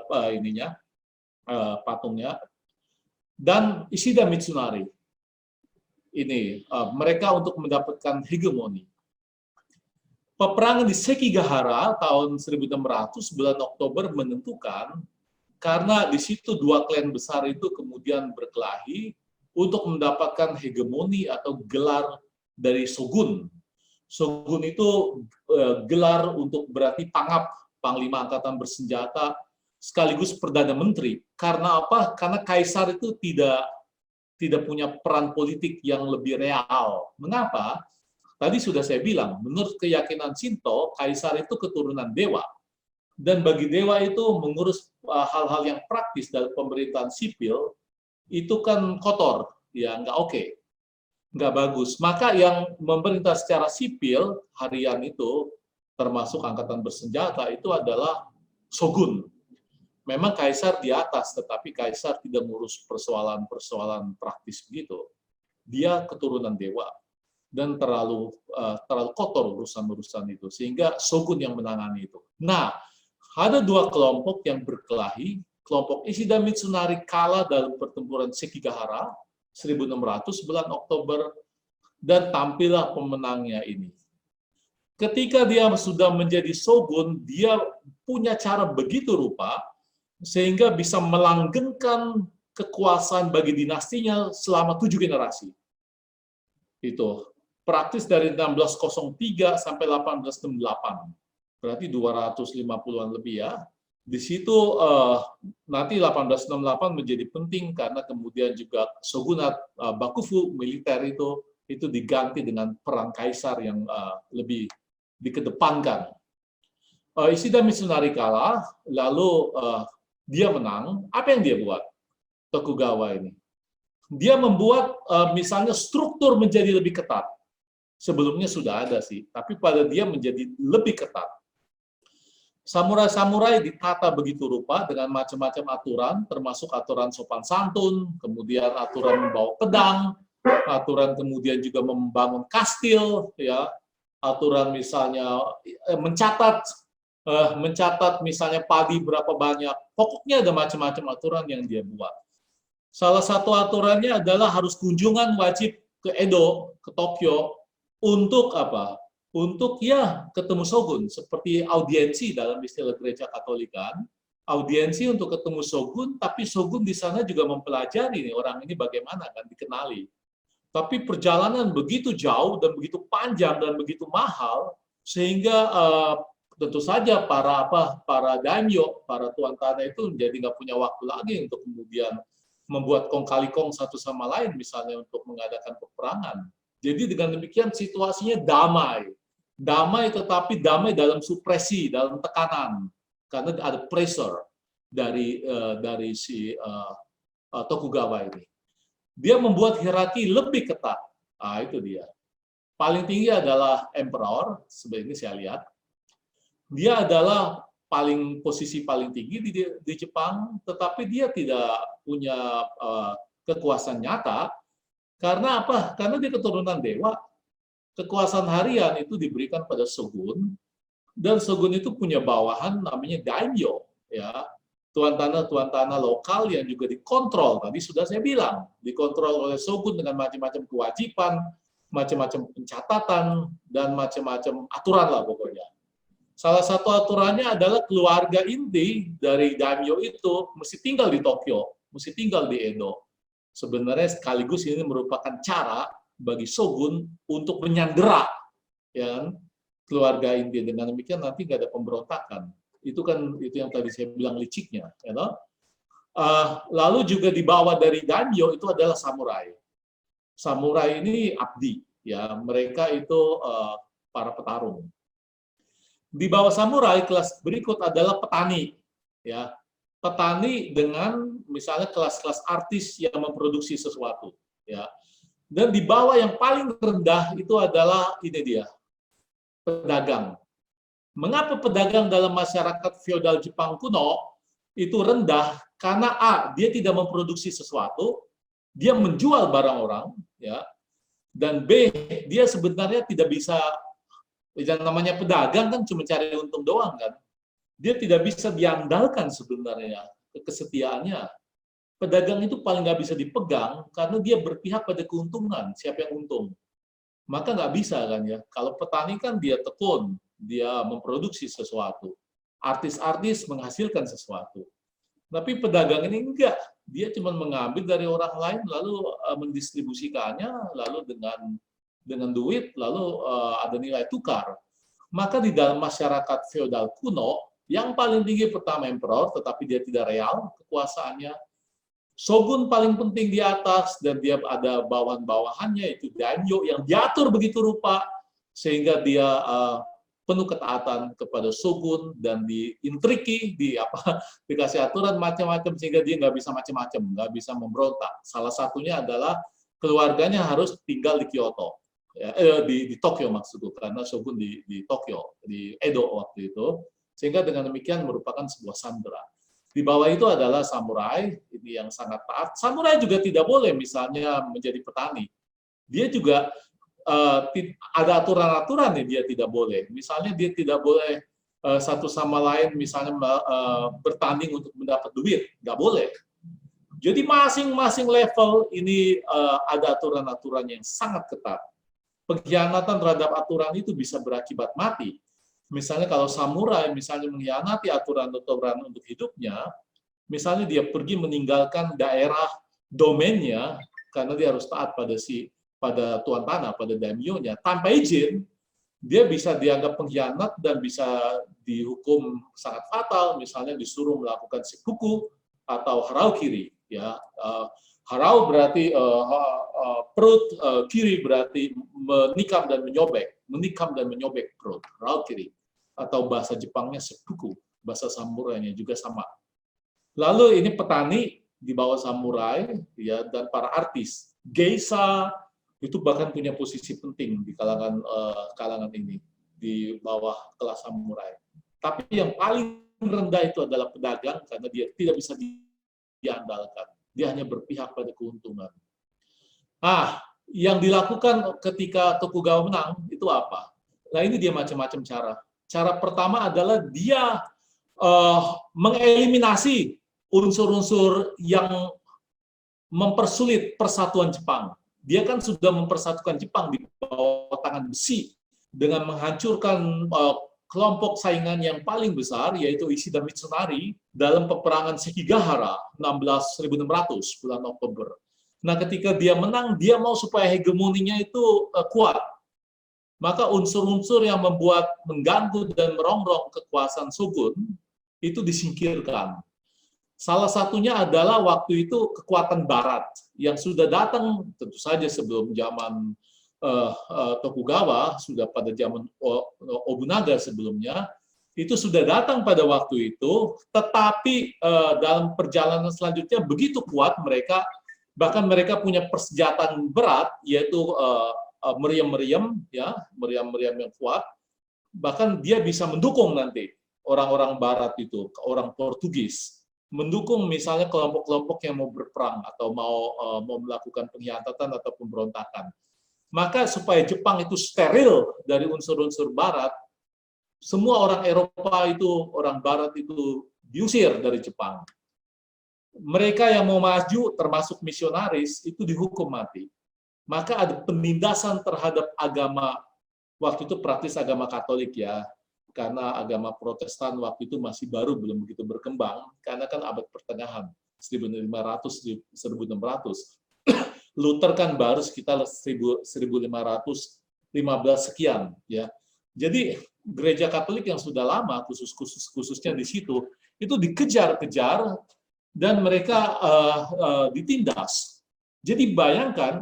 patungnya, dan Ishida Mitsunari. Ini mereka untuk mendapatkan hegemoni. Peperangan di Sekigahara tahun 1600 bulan Oktober menentukan karena di situ 2 klan besar itu kemudian berkelahi untuk mendapatkan hegemoni atau gelar dari shogun. Shogun itu gelar untuk berarti pangap, panglima angkatan bersenjata, sekaligus perdana menteri. Karena apa? Karena kaisar itu tidak punya peran politik yang lebih real. Mengapa? Tadi sudah saya bilang, menurut keyakinan Shinto, kaisar itu keturunan dewa. Dan bagi dewa itu mengurus hal-hal yang praktis dalam pemerintahan sipil, itu kan kotor, ya nggak oke, nggak bagus. Maka yang memerintah secara sipil harian itu, termasuk angkatan bersenjata, itu adalah shogun. Memang kaisar di atas, tetapi kaisar tidak mengurus persoalan-persoalan praktis begitu. Dia keturunan dewa. Dan terlalu kotor urusan-urusan itu, sehingga shogun yang menangani itu. Nah, ada 2 kelompok yang berkelahi. Kelompok Ishida Mitsunari kalah dalam pertempuran Sekigahara 1600 bulan Oktober, dan tampillah pemenangnya ini. Ketika dia sudah menjadi shogun, dia punya cara begitu rupa sehingga bisa melanggengkan kekuasaan bagi dinastinya selama 7 generasi. Itu praktis dari 1603 sampai 1868, berarti 250-an lebih ya. Di situ nanti 1868 menjadi penting karena kemudian juga shogunat Bakufu militer itu diganti dengan peran kaisar yang lebih dikedepankan. Ishida Mitsunari kalah, lalu dia menang. Apa yang dia buat? Tokugawa ini. Dia membuat misalnya struktur menjadi lebih ketat. Sebelumnya sudah ada sih, tapi pada dia menjadi lebih ketat. Samurai-samurai ditata begitu rupa dengan macam-macam aturan, termasuk aturan sopan santun, kemudian aturan membawa pedang, aturan kemudian juga membangun kastil, ya, aturan misalnya mencatat misalnya padi berapa banyak. Pokoknya ada macam-macam aturan yang dia buat. Salah satu aturannya adalah harus kunjungan wajib ke Edo, ke Tokyo, untuk apa? Untuk ya ketemu shogun, seperti audiensi dalam istilah gereja Katolikan. audiensi untuk ketemu Shogun, tapi Shogun di sana juga mempelajari nih orang ini bagaimana kan dikenali. Tapi perjalanan begitu jauh dan begitu panjang dan begitu mahal sehingga tentu saja para daimyo, para tuan tanah itu jadi nggak punya waktu lagi untuk kemudian membuat kong kali kong satu sama lain, misalnya untuk mengadakan peperangan. Jadi dengan demikian situasinya damai. Damai tetapi damai dalam supresi, dalam tekanan. Karena ada pressure dari si Tokugawa ini. Dia membuat hierarki lebih ketat. Ah, itu dia. Paling tinggi adalah emperor, sebenarnya saya lihat. Dia adalah posisi paling tinggi di Jepang, tetapi dia tidak punya kekuasaan nyata. Karena apa? Karena dia keturunan dewa. Kekuasaan harian itu diberikan pada shogun, dan shogun itu punya bawahan namanya daimyo, ya, tuan tanah lokal yang juga dikontrol. Tadi sudah saya bilang, dikontrol oleh shogun dengan macam-macam kewajiban, macam-macam pencatatan, dan macam-macam aturan lah pokoknya. Salah satu aturannya adalah keluarga inti dari daimyo itu mesti tinggal di Tokyo, mesti tinggal di Edo. Sebenarnya sekaligus ini merupakan cara bagi shogun untuk menyandera, ya, keluarga inti. Dengan demikian nanti nggak ada pemberontakan. Itu yang tadi saya bilang liciknya. Ya, no? Lalu juga di bawah dari daimyo itu adalah samurai. Samurai ini abdi, ya, mereka itu para petarung. Di bawah samurai kelas berikut adalah petani, ya, petani dengan misalnya kelas-kelas artis yang memproduksi sesuatu, ya. Dan di bawah yang paling rendah itu adalah ini dia, pedagang. Mengapa pedagang dalam masyarakat feodal Jepang kuno itu rendah? Karena A, dia tidak memproduksi sesuatu, dia menjual barang orang, ya. Dan B, dia sebenarnya tidak bisa, yang namanya pedagang kan cuma cari untung doang kan. Dia tidak bisa diandalkan sebenarnya kesetiaannya. Pedagang itu paling nggak bisa dipegang karena dia berpihak pada keuntungan, siapa yang untung. Maka nggak bisa kan ya. Kalau petani kan dia tekun, dia memproduksi sesuatu. Artis-artis menghasilkan sesuatu. Tapi pedagang ini enggak. Dia cuma mengambil dari orang lain lalu mendistribusikannya, lalu dengan duit lalu ada nilai tukar. Maka di dalam masyarakat feodal kuno, yang paling tinggi pertama emperor, tetapi dia tidak real kekuasaannya. Shogun paling penting di atas, dan dia ada bawahan-bawahannya, itu daimyo yang diatur begitu rupa, sehingga dia penuh ketaatan kepada shogun, dan diintriki, dikasih aturan macam-macam, sehingga dia nggak bisa macam-macam, nggak bisa memberontak. Salah satunya adalah keluarganya harus tinggal di Kyoto, ya, di Tokyo maksudku, karena shogun di Tokyo, di Edo waktu itu, sehingga dengan demikian merupakan sebuah sandera. Di bawah itu adalah samurai, ini yang sangat taat. Samurai juga tidak boleh misalnya menjadi petani. Dia juga ada aturan-aturan yang dia tidak boleh. Misalnya dia tidak boleh satu sama lain misalnya bertanding untuk mendapat duit, nggak boleh. Jadi masing-masing level ini ada aturan-aturan yang sangat ketat. Pengkhianatan terhadap aturan itu bisa berakibat mati. Misalnya kalau samurai misalnya mengkhianati aturan-aturan untuk hidupnya, misalnya dia pergi meninggalkan daerah domainnya karena dia harus taat pada tuan tanah, pada daimyo-nya, tanpa izin, dia bisa dianggap pengkhianat dan bisa dihukum sangat fatal, misalnya disuruh melakukan seppuku atau harakiri, ya. Harau berarti perut, kiri berarti menikam dan menyobek perut, harakiri. Atau bahasa Jepangnya seppuku, bahasa samurainya juga sama. Lalu ini petani di bawah samurai, ya, dan para artis, geisha itu bahkan punya posisi penting di kalangan ini, di bawah kelas samurai. Tapi yang paling rendah itu adalah pedagang karena dia tidak bisa diandalkan, dia hanya berpihak pada keuntungan. Yang dilakukan ketika Tokugawa menang itu apa? Nah ini dia macam-macam cara. Cara pertama adalah dia mengeliminasi unsur-unsur yang mempersulit persatuan Jepang. Dia kan sudah mempersatukan Jepang di bawah tangan besi dengan menghancurkan kelompok saingan yang paling besar, yaitu Ishida Mitsunari, dalam peperangan Sekigahara 16.600 bulan Oktober. Nah, ketika dia menang, dia mau supaya hegemoninya itu kuat. Maka unsur-unsur yang membuat mengganggu dan merongrong kekuasaan shogun itu disingkirkan. Salah satunya adalah waktu itu kekuatan Barat yang sudah datang tentu saja sebelum zaman Tokugawa, sudah pada zaman Nobunaga sebelumnya, itu sudah datang pada waktu itu, tetapi dalam perjalanan selanjutnya begitu kuat mereka, bahkan mereka punya persenjataan berat, yaitu meriam-meriam, ya, meriam-meriam yang kuat, bahkan dia bisa mendukung nanti orang-orang Barat itu, orang Portugis, mendukung misalnya kelompok-kelompok yang mau berperang atau mau melakukan pengkhianatan atau pemberontakan. Maka supaya Jepang itu steril dari unsur-unsur Barat, semua orang Eropa itu, orang Barat itu diusir dari Jepang. Mereka yang mau maju, termasuk misionaris, itu dihukum mati. Maka ada penindasan terhadap agama, waktu itu praktis agama Katolik ya, karena agama Protestan waktu itu masih baru, belum begitu berkembang, karena kan abad pertengahan, 1500-1600. Luther kan baru sekitar 1515 sekian ya. Jadi gereja Katolik yang sudah lama, khususnya di situ, itu dikejar-kejar dan mereka ditindas. Jadi bayangkan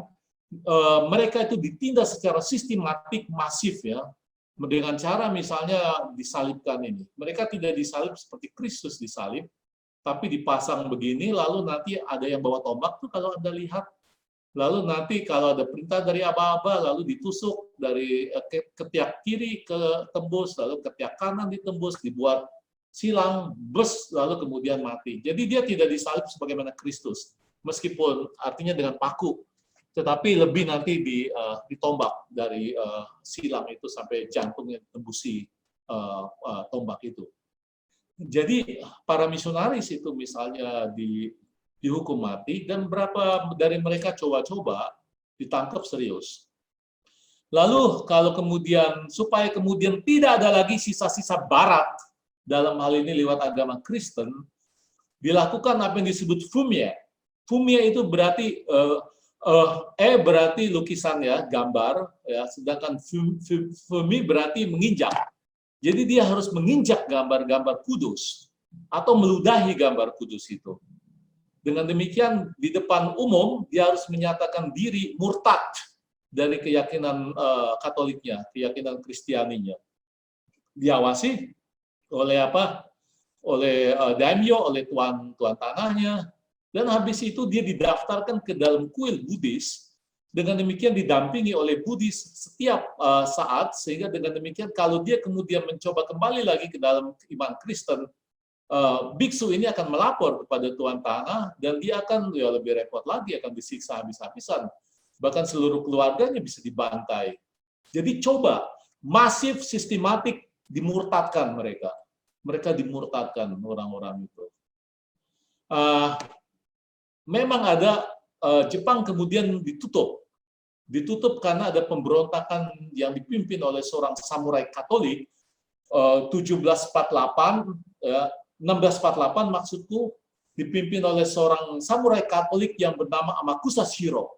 mereka itu ditindas secara sistematik, masif ya, dengan cara misalnya disalibkan ini. Mereka tidak disalib seperti Kristus disalib, tapi dipasang begini, lalu nanti ada yang bawa tombak tuh kalau Anda lihat. Lalu nanti kalau ada perintah dari aba-aba, lalu ditusuk dari ketiak kiri ke tembus, lalu ketiak kanan ditembus, dibuat silang, bes, lalu kemudian mati. Jadi dia tidak disalib sebagaimana Kristus, meskipun artinya dengan paku, tetapi lebih nanti ditombak dari silang itu sampai jantungnya ditembusi tombak itu. Jadi para misionaris itu misalnya dihukum mati, dan berapa dari mereka coba-coba ditangkap serius. Lalu kalau kemudian, supaya kemudian tidak ada lagi sisa-sisa Barat, dalam hal ini lewat agama Kristen, dilakukan apa yang disebut fumie. Fumie itu berarti berarti lukisan ya, gambar ya, sedangkan fumi berarti menginjak. Jadi dia harus menginjak gambar-gambar kudus atau meludahi gambar kudus itu. Dengan demikian di depan umum dia harus menyatakan diri murtad dari keyakinan Katoliknya, keyakinan Kristianinya. Diawasi oleh apa? Oleh daimyo, oleh tuan tanahnya. Dan habis itu dia didaftarkan ke dalam kuil Buddhis. Dengan demikian didampingi oleh Buddhis setiap saat, sehingga dengan demikian kalau dia kemudian mencoba kembali lagi ke dalam iman Kristen, biksu ini akan melapor kepada tuan tanah, dan dia akan ya lebih repot lagi, akan disiksa habis-habisan. Bahkan seluruh keluarganya bisa dibantai. Jadi coba, masif, sistematik dimurtadkan mereka. Mereka dimurtadkan orang-orang itu. Memang ada Jepang kemudian ditutup karena ada pemberontakan yang dipimpin oleh seorang samurai Katolik 1648 maksudku, dipimpin oleh seorang samurai Katolik yang bernama Amakusa Shiro.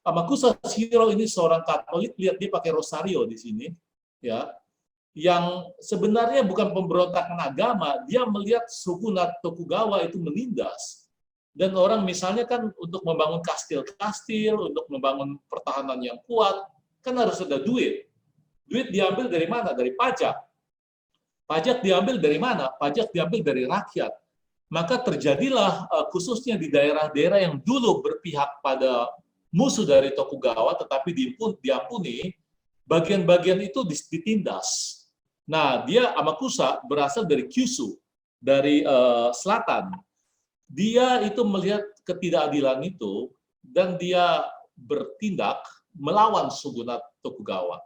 Amakusa Shiro ini seorang Katolik, lihat dia pakai rosario di sini, ya, yang sebenarnya bukan pemberontakan agama, dia melihat shogunat Tokugawa itu menindas. Dan orang misalnya kan untuk membangun kastil-kastil, untuk membangun pertahanan yang kuat, kan harus ada duit. Duit diambil dari mana? Dari pajak. Pajak diambil dari mana? Pajak diambil dari rakyat. Maka terjadilah khususnya di daerah-daerah yang dulu berpihak pada musuh dari Tokugawa, tetapi diampuni, bagian-bagian itu ditindas. Nah, dia Amakusa berasal dari Kyushu, dari selatan. Dia itu melihat ketidakadilan itu, dan dia bertindak melawan shogunat Tokugawa.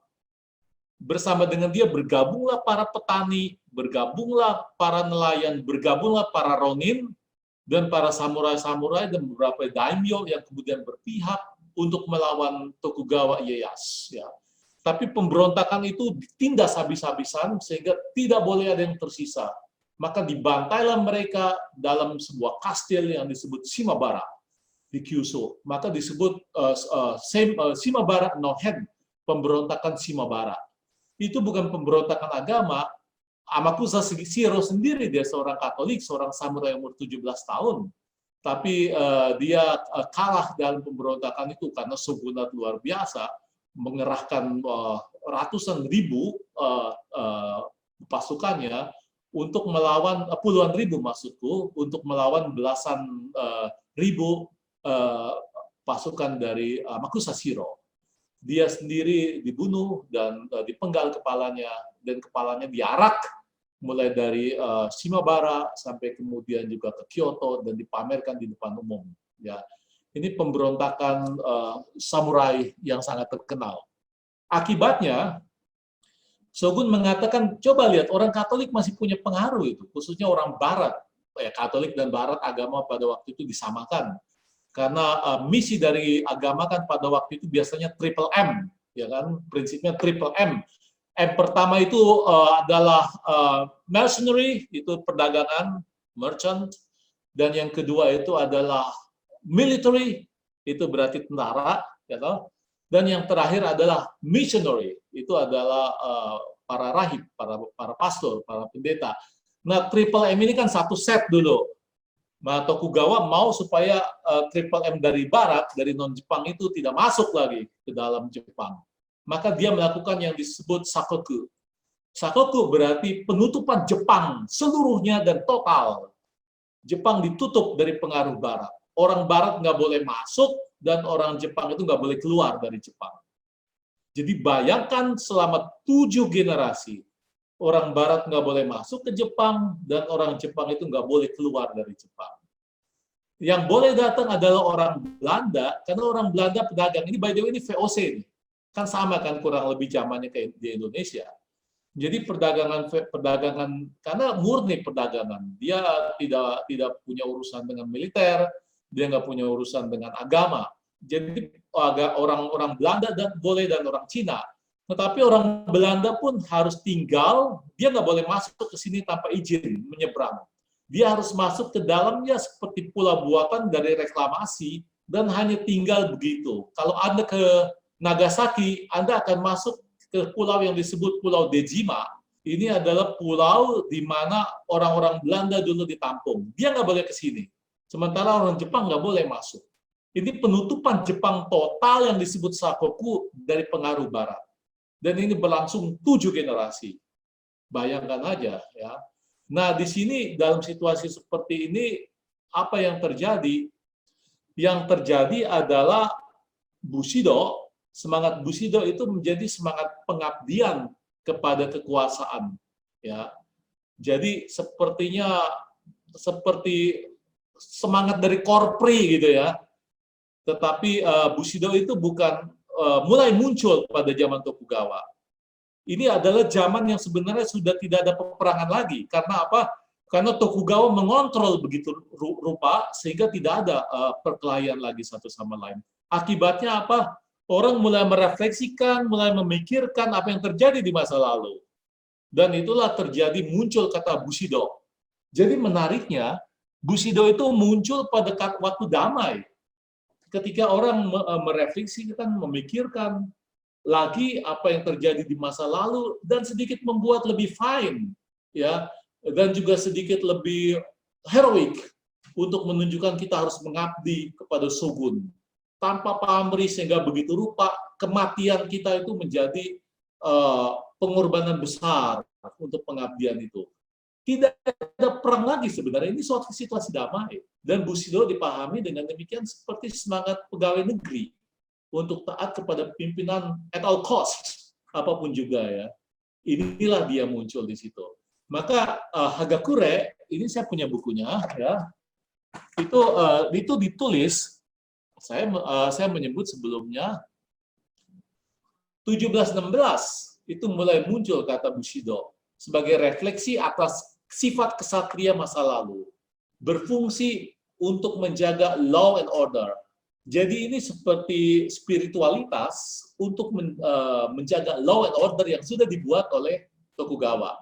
Bersama dengan dia bergabunglah para petani, bergabunglah para nelayan, bergabunglah para ronin, dan para samurai-samurai, dan beberapa daimyo yang kemudian berpihak untuk melawan Tokugawa Ieyasu. Ya. Tapi pemberontakan itu ditindas habis-habisan sehingga tidak boleh ada yang tersisa. Maka dibantailah mereka dalam sebuah kastil yang disebut Shimabara di Kyushu. Maka disebut Shimabara no Hen, pemberontakan Shimabara. Itu bukan pemberontakan agama. Amakusa Shiro sendiri, dia seorang Katolik, seorang samurai umur 17 tahun. Tapi dia kalah dalam pemberontakan itu karena shogunat luar biasa mengerahkan ratusan ribu pasukannya untuk melawan puluhan ribu maksudku untuk melawan belasan ribu pasukan dari Amakusa Shiro. Dia sendiri dibunuh dan dipenggal kepalanya dan kepalanya diarak mulai dari Shimabara sampai kemudian juga ke Kyoto dan dipamerkan di depan umum. Ya, ini pemberontakan samurai yang sangat terkenal. Akibatnya, Shogun mengatakan, coba lihat orang Katolik masih punya pengaruh itu, khususnya orang Barat. Ya, Katolik dan Barat agama pada waktu itu disamakan. Karena misi dari agama kan pada waktu itu biasanya triple M, ya kan? Prinsipnya triple M. M pertama itu adalah mercenary, itu perdagangan, merchant, dan yang kedua itu adalah military, itu berarti tentara, ya toh? Dan yang terakhir adalah missionary, itu adalah para rahib, para pastor, para pendeta. Nah, triple M ini kan satu set dulu. Nah, Tokugawa mau supaya triple M dari Barat, dari non-Jepang itu tidak masuk lagi ke dalam Jepang. Maka dia melakukan yang disebut sakoku. Sakoku berarti penutupan Jepang seluruhnya dan total. Jepang ditutup dari pengaruh Barat. Orang Barat nggak boleh masuk dan orang Jepang itu nggak boleh keluar dari Jepang. Jadi bayangkan selama 7 generasi orang Barat nggak boleh masuk ke Jepang dan orang Jepang itu nggak boleh keluar dari Jepang. Yang boleh datang adalah orang Belanda, karena orang Belanda pedagang ini, by the way ini VOC nih. Kan sama kan kurang lebih zamannya kayak di Indonesia. Jadi perdagangan karena murni perdagangan, dia tidak punya urusan dengan militer, dia nggak punya urusan dengan agama. Jadi orang Belanda dan boleh dan orang Cina. Tetapi orang Belanda pun harus tinggal, dia nggak boleh masuk ke sini tanpa izin menyeberang. Dia harus masuk ke dalamnya seperti pulau buatan dari reklamasi dan hanya tinggal begitu. Kalau Anda ke Nagasaki, Anda akan masuk ke pulau yang disebut Pulau Dejima. Ini adalah pulau di mana orang-orang Belanda dulu ditampung. Dia nggak boleh ke sini. Sementara orang Jepang nggak boleh masuk. Ini penutupan Jepang total yang disebut sakoku dari pengaruh Barat. Dan ini berlangsung 7 generasi. Bayangkan aja, ya. Nah, di sini dalam situasi seperti ini, apa yang terjadi? Yang terjadi adalah Bushido. Semangat Bushido itu menjadi semangat pengabdian kepada kekuasaan, ya. Jadi sepertinya seperti semangat dari Korpri gitu ya. Tetapi Bushido itu bukan mulai muncul pada zaman Tokugawa. Ini adalah zaman yang sebenarnya sudah tidak ada peperangan lagi. Karena apa? Karena Tokugawa mengontrol begitu rupa sehingga tidak ada perkelahian lagi satu sama lain. Akibatnya apa? Orang mulai merefleksikan, mulai memikirkan apa yang terjadi di masa lalu. Dan itulah terjadi muncul kata Bushido. Jadi menariknya, Bushido itu muncul pada waktu damai. Ketika orang merefleksikan, memikirkan lagi apa yang terjadi di masa lalu dan sedikit membuat lebih fine, ya, dan juga sedikit lebih heroik untuk menunjukkan kita harus mengabdi kepada shogun. Tanpa pamrih sehingga begitu rupa kematian kita itu menjadi pengorbanan besar untuk pengabdian itu. Tidak ada perang lagi sebenarnya, ini suatu situasi damai. Dan Bushido dipahami dengan demikian seperti semangat pegawai negeri untuk taat kepada pimpinan at all costs, apapun juga ya. Inilah dia muncul di situ. Maka Hagakure, ini saya punya bukunya ya. Itu ditulis, saya menyebut sebelumnya 1716 itu mulai muncul kata Bushido sebagai refleksi atas sifat kesatria masa lalu, berfungsi untuk menjaga law and order Jadi ini seperti spiritualitas untuk menjaga law and order yang sudah dibuat oleh Tokugawa.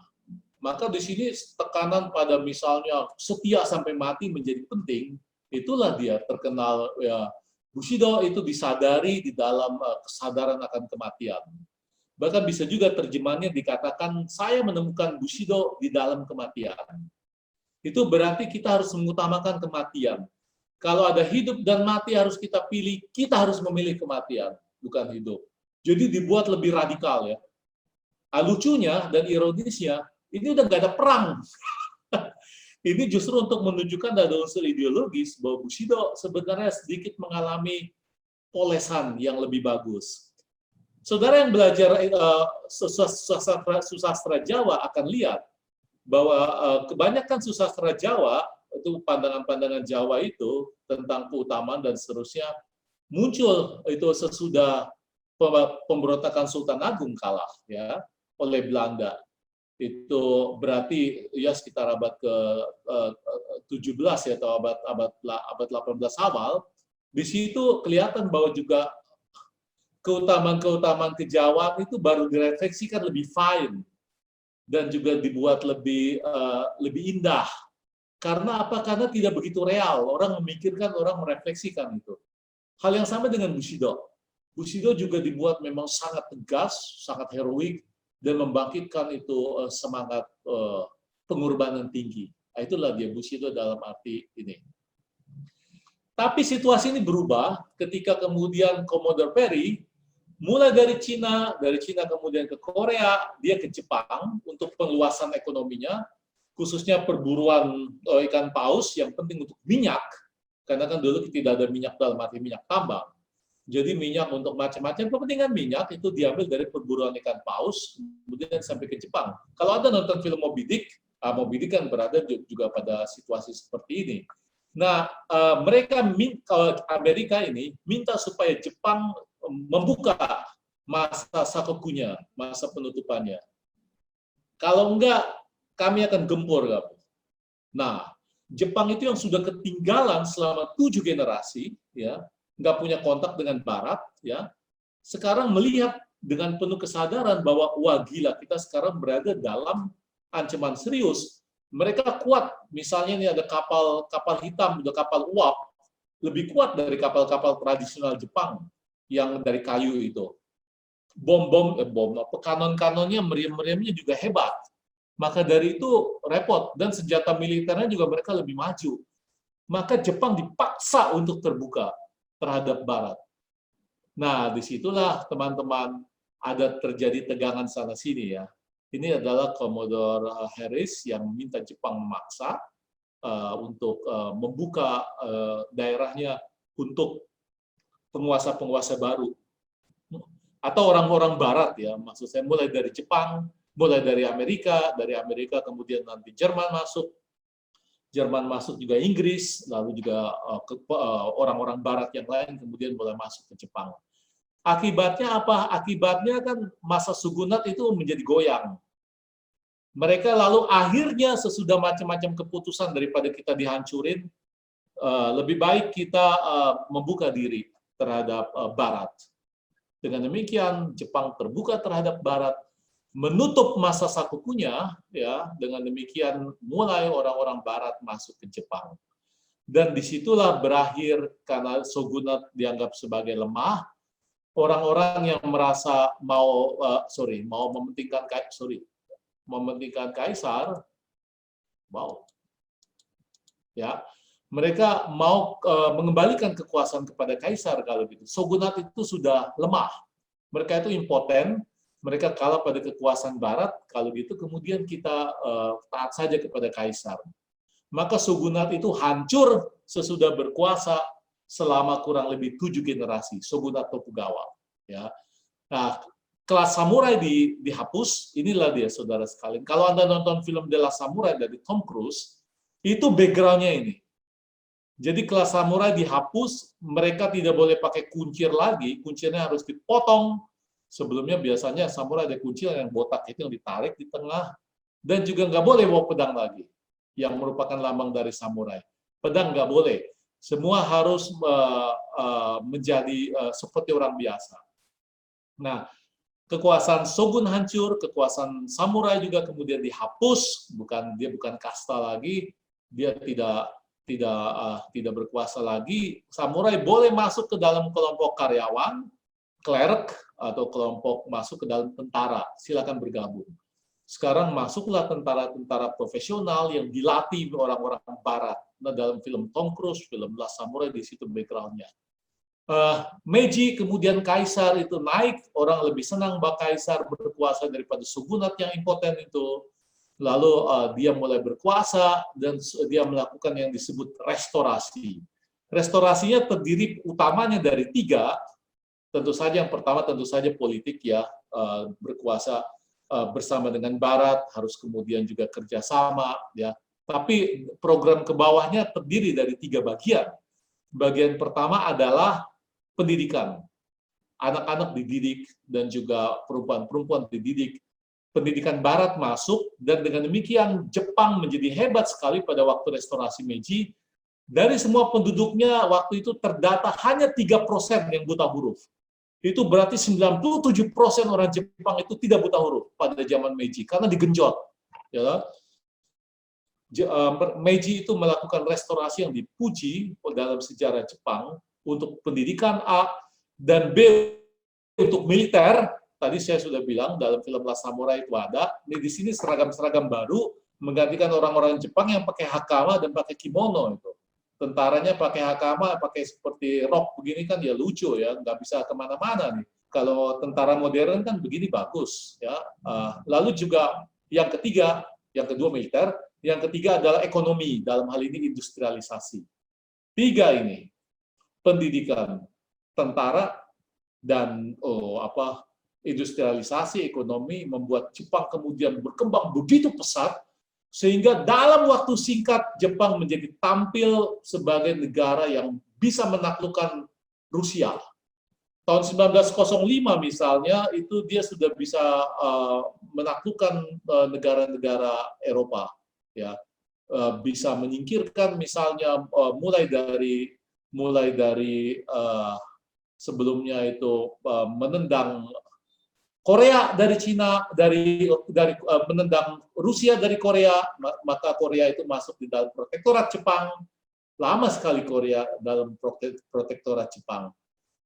Maka di sini tekanan pada misalnya setia sampai mati menjadi penting, itulah dia terkenal ya, Bushido itu disadari di dalam kesadaran akan kematian. Bahkan bisa juga terjemahannya dikatakan, saya menemukan Bushido di dalam kematian. Itu berarti kita harus mengutamakan kematian. Kalau ada hidup dan mati harus kita pilih, kita harus memilih kematian, bukan hidup. Jadi dibuat lebih radikal ya. Lucunya dan ironisnya, ini udah nggak ada perang. Ini justru untuk menunjukkan ada unsur ideologis bahwa Bushido sebenarnya sedikit mengalami polesan yang lebih bagus. Saudara yang belajar susastra Jawa akan lihat bahwa kebanyakan susastra Jawa itu pandangan-pandangan Jawa itu tentang keutamaan dan seterusnya muncul itu sesudah pemberontakan Sultan Agung kalah ya oleh Belanda. Itu berarti ya sekitar abad ke-17 ya atau abad 18 awal. Di situ kelihatan bahwa juga keutamaan-keutamaan kejawaan itu baru direfleksikan lebih fine dan juga dibuat lebih indah. Karena apa? Karena tidak begitu real. Orang memikirkan, orang merefleksikan itu. Hal yang sama dengan Bushido. Bushido juga dibuat memang sangat tegas, sangat heroik, dan membangkitkan itu semangat pengorbanan tinggi. Nah, itulah dia Bushido dalam arti ini. Tapi situasi ini berubah ketika kemudian Commodore Perry mulai dari Cina kemudian ke Korea, dia ke Jepang untuk penguasaan ekonominya, khususnya perburuan ikan paus yang penting untuk minyak, karena kan dulu tidak ada minyak dalam arti minyak tambang. Jadi minyak untuk macam-macam kepentingan minyak itu diambil dari perburuan ikan paus, kemudian sampai ke Jepang. Kalau Anda nonton film Moby Dick kan berada juga pada situasi seperti ini. Nah, mereka Amerika ini minta supaya Jepang membuka masa sakokunya, masa penutupannya. Kalau enggak, kami akan gempur kamu. Nah, Jepang itu yang sudah ketinggalan selama 7 generasi, ya, nggak punya kontak dengan Barat, ya, sekarang melihat dengan penuh kesadaran bahwa wah gila, kita sekarang berada dalam ancaman serius. Mereka kuat, misalnya ini ada kapal hitam, ada kapal uap, lebih kuat dari kapal-kapal tradisional Jepang yang dari kayu itu. Kanon-kanonnya, meriam-meriamnya juga hebat. Maka dari itu repot, dan senjata militernya juga mereka lebih maju. Maka Jepang dipaksa untuk terbuka terhadap Barat. Nah, disitulah teman-teman ada terjadi tegangan sana-sini ya. Ini adalah Commodore Harris yang minta Jepang memaksa untuk membuka daerahnya untuk penguasa-penguasa baru. Atau orang-orang Barat ya, maksud saya mulai dari Jepang, mulai dari Amerika kemudian nanti Jerman masuk juga Inggris, lalu juga orang-orang Barat yang lain kemudian mulai masuk ke Jepang. Akibatnya apa? Akibatnya kan masa Shogunat itu menjadi goyang. Mereka lalu akhirnya sesudah macam-macam keputusan daripada kita dihancurin, lebih baik kita membuka diri terhadap Barat. Dengan demikian Jepang terbuka terhadap Barat, menutup masa sakokunya, ya, dengan demikian mulai orang-orang Barat masuk ke Jepang. Dan disitulah berakhir, karena Shogunat dianggap sebagai lemah, orang-orang yang merasa mau mementingkan kaisar, ya, mereka mau mengembalikan kekuasaan kepada kaisar kalau gitu. Shogunat itu sudah lemah, mereka itu impoten. Mereka kalah pada kekuasaan Barat, kalau gitu kemudian kita taat saja kepada kaisar. Maka Shogunat itu hancur sesudah berkuasa selama kurang lebih 7 generasi, Shogunat Tokugawa. Ya. Nah, kelas samurai dihapus, inilah dia saudara sekalian. Kalau Anda nonton film The Last Samurai dari Tom Cruise, itu background-nya ini. Jadi kelas samurai dihapus, mereka tidak boleh pakai kuncir lagi, kuncirnya harus dipotong. Sebelumnya biasanya samurai ada kuncir yang botak itu yang ditarik di tengah, dan juga nggak boleh bawa pedang lagi, yang merupakan lambang dari samurai. Pedang nggak boleh. Semua harus menjadi seperti orang biasa. Nah, kekuasaan shogun hancur, kekuasaan samurai juga kemudian dihapus, dia bukan kasta lagi, dia tidak berkuasa lagi. Samurai boleh masuk ke dalam kelompok karyawan, clerk, atau kelompok masuk ke dalam tentara, silakan bergabung. Sekarang masuklah tentara-tentara profesional yang dilatih orang-orang Barat. Nah, dalam film Tom Cruise, film Last Samurai, di situ background-nya. Meiji, kemudian kaisar itu naik, orang lebih senang bahwa kaisar berkuasa daripada shogunat yang impoten itu. Lalu dia mulai berkuasa dan dia melakukan yang disebut restorasi. Restorasinya terdiri utamanya dari 3. Tentu saja yang pertama tentu saja politik ya, berkuasa bersama dengan Barat, harus kemudian juga kerjasama ya. Tapi program ke bawahnya terdiri dari 3 bagian. Bagian pertama adalah pendidikan. Anak-anak dididik dan juga perempuan-perempuan dididik. Pendidikan Barat masuk, dan dengan demikian Jepang menjadi hebat sekali pada waktu restorasi Meiji. Dari semua penduduknya waktu itu terdata hanya 3% yang buta huruf. Itu berarti 97% orang Jepang itu tidak buta huruf pada zaman Meiji, karena digenjot. Ya. Meiji itu melakukan restorasi yang dipuji dalam sejarah Jepang untuk pendidikan A, dan B untuk militer. Tadi saya sudah bilang dalam film Last Samurai itu ada. Ini di sini seragam-seragam baru menggantikan orang-orang Jepang yang pakai hakama dan pakai kimono itu. Tentaranya pakai hakama, pakai seperti rok begini kan ya lucu ya, nggak bisa kemana-mana nih. Kalau tentara modern kan begini bagus ya. Lalu juga yang kedua militer, yang ketiga adalah ekonomi, dalam hal ini industrialisasi. 3 ini, pendidikan, tentara, dan industrialisasi ekonomi membuat Jepang kemudian berkembang begitu pesat, sehingga dalam waktu singkat Jepang menjadi tampil sebagai negara yang bisa menaklukkan Rusia. Tahun 1905 misalnya, itu dia sudah bisa menaklukkan negara-negara Eropa, ya, bisa menyingkirkan misalnya mulai dari sebelumnya itu menendang Korea dari Cina, menendang Rusia dari Korea, maka Korea itu masuk di dalam protektorat Jepang. Lama sekali Korea dalam protektorat Jepang.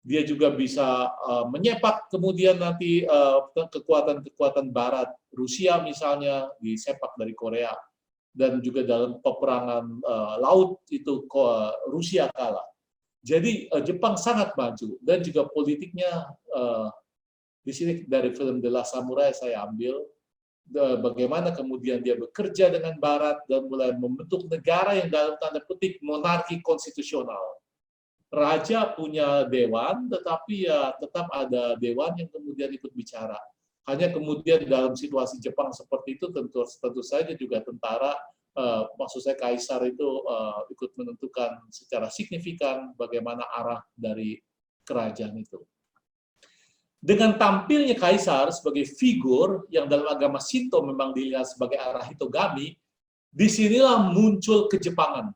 Dia juga bisa menyepak kemudian nanti kekuatan-kekuatan Barat, Rusia misalnya disepak dari Korea, dan juga dalam peperangan laut itu Rusia kalah. Jadi Jepang sangat maju, dan juga politiknya. Di sini dari film The Last Samurai saya ambil bagaimana kemudian dia bekerja dengan Barat dan mulai membentuk negara yang dalam tanda petik monarki konstitusional. Raja punya dewan, tetapi ya tetap ada dewan yang kemudian ikut bicara. Hanya kemudian dalam situasi Jepang seperti itu tentu saja juga tentara, maksud saya kaisar itu ikut menentukan secara signifikan bagaimana arah dari kerajaan itu. Dengan tampilnya kaisar sebagai figur yang dalam agama Shinto memang dilihat sebagai arah hitogami, disinilah muncul kejepangan.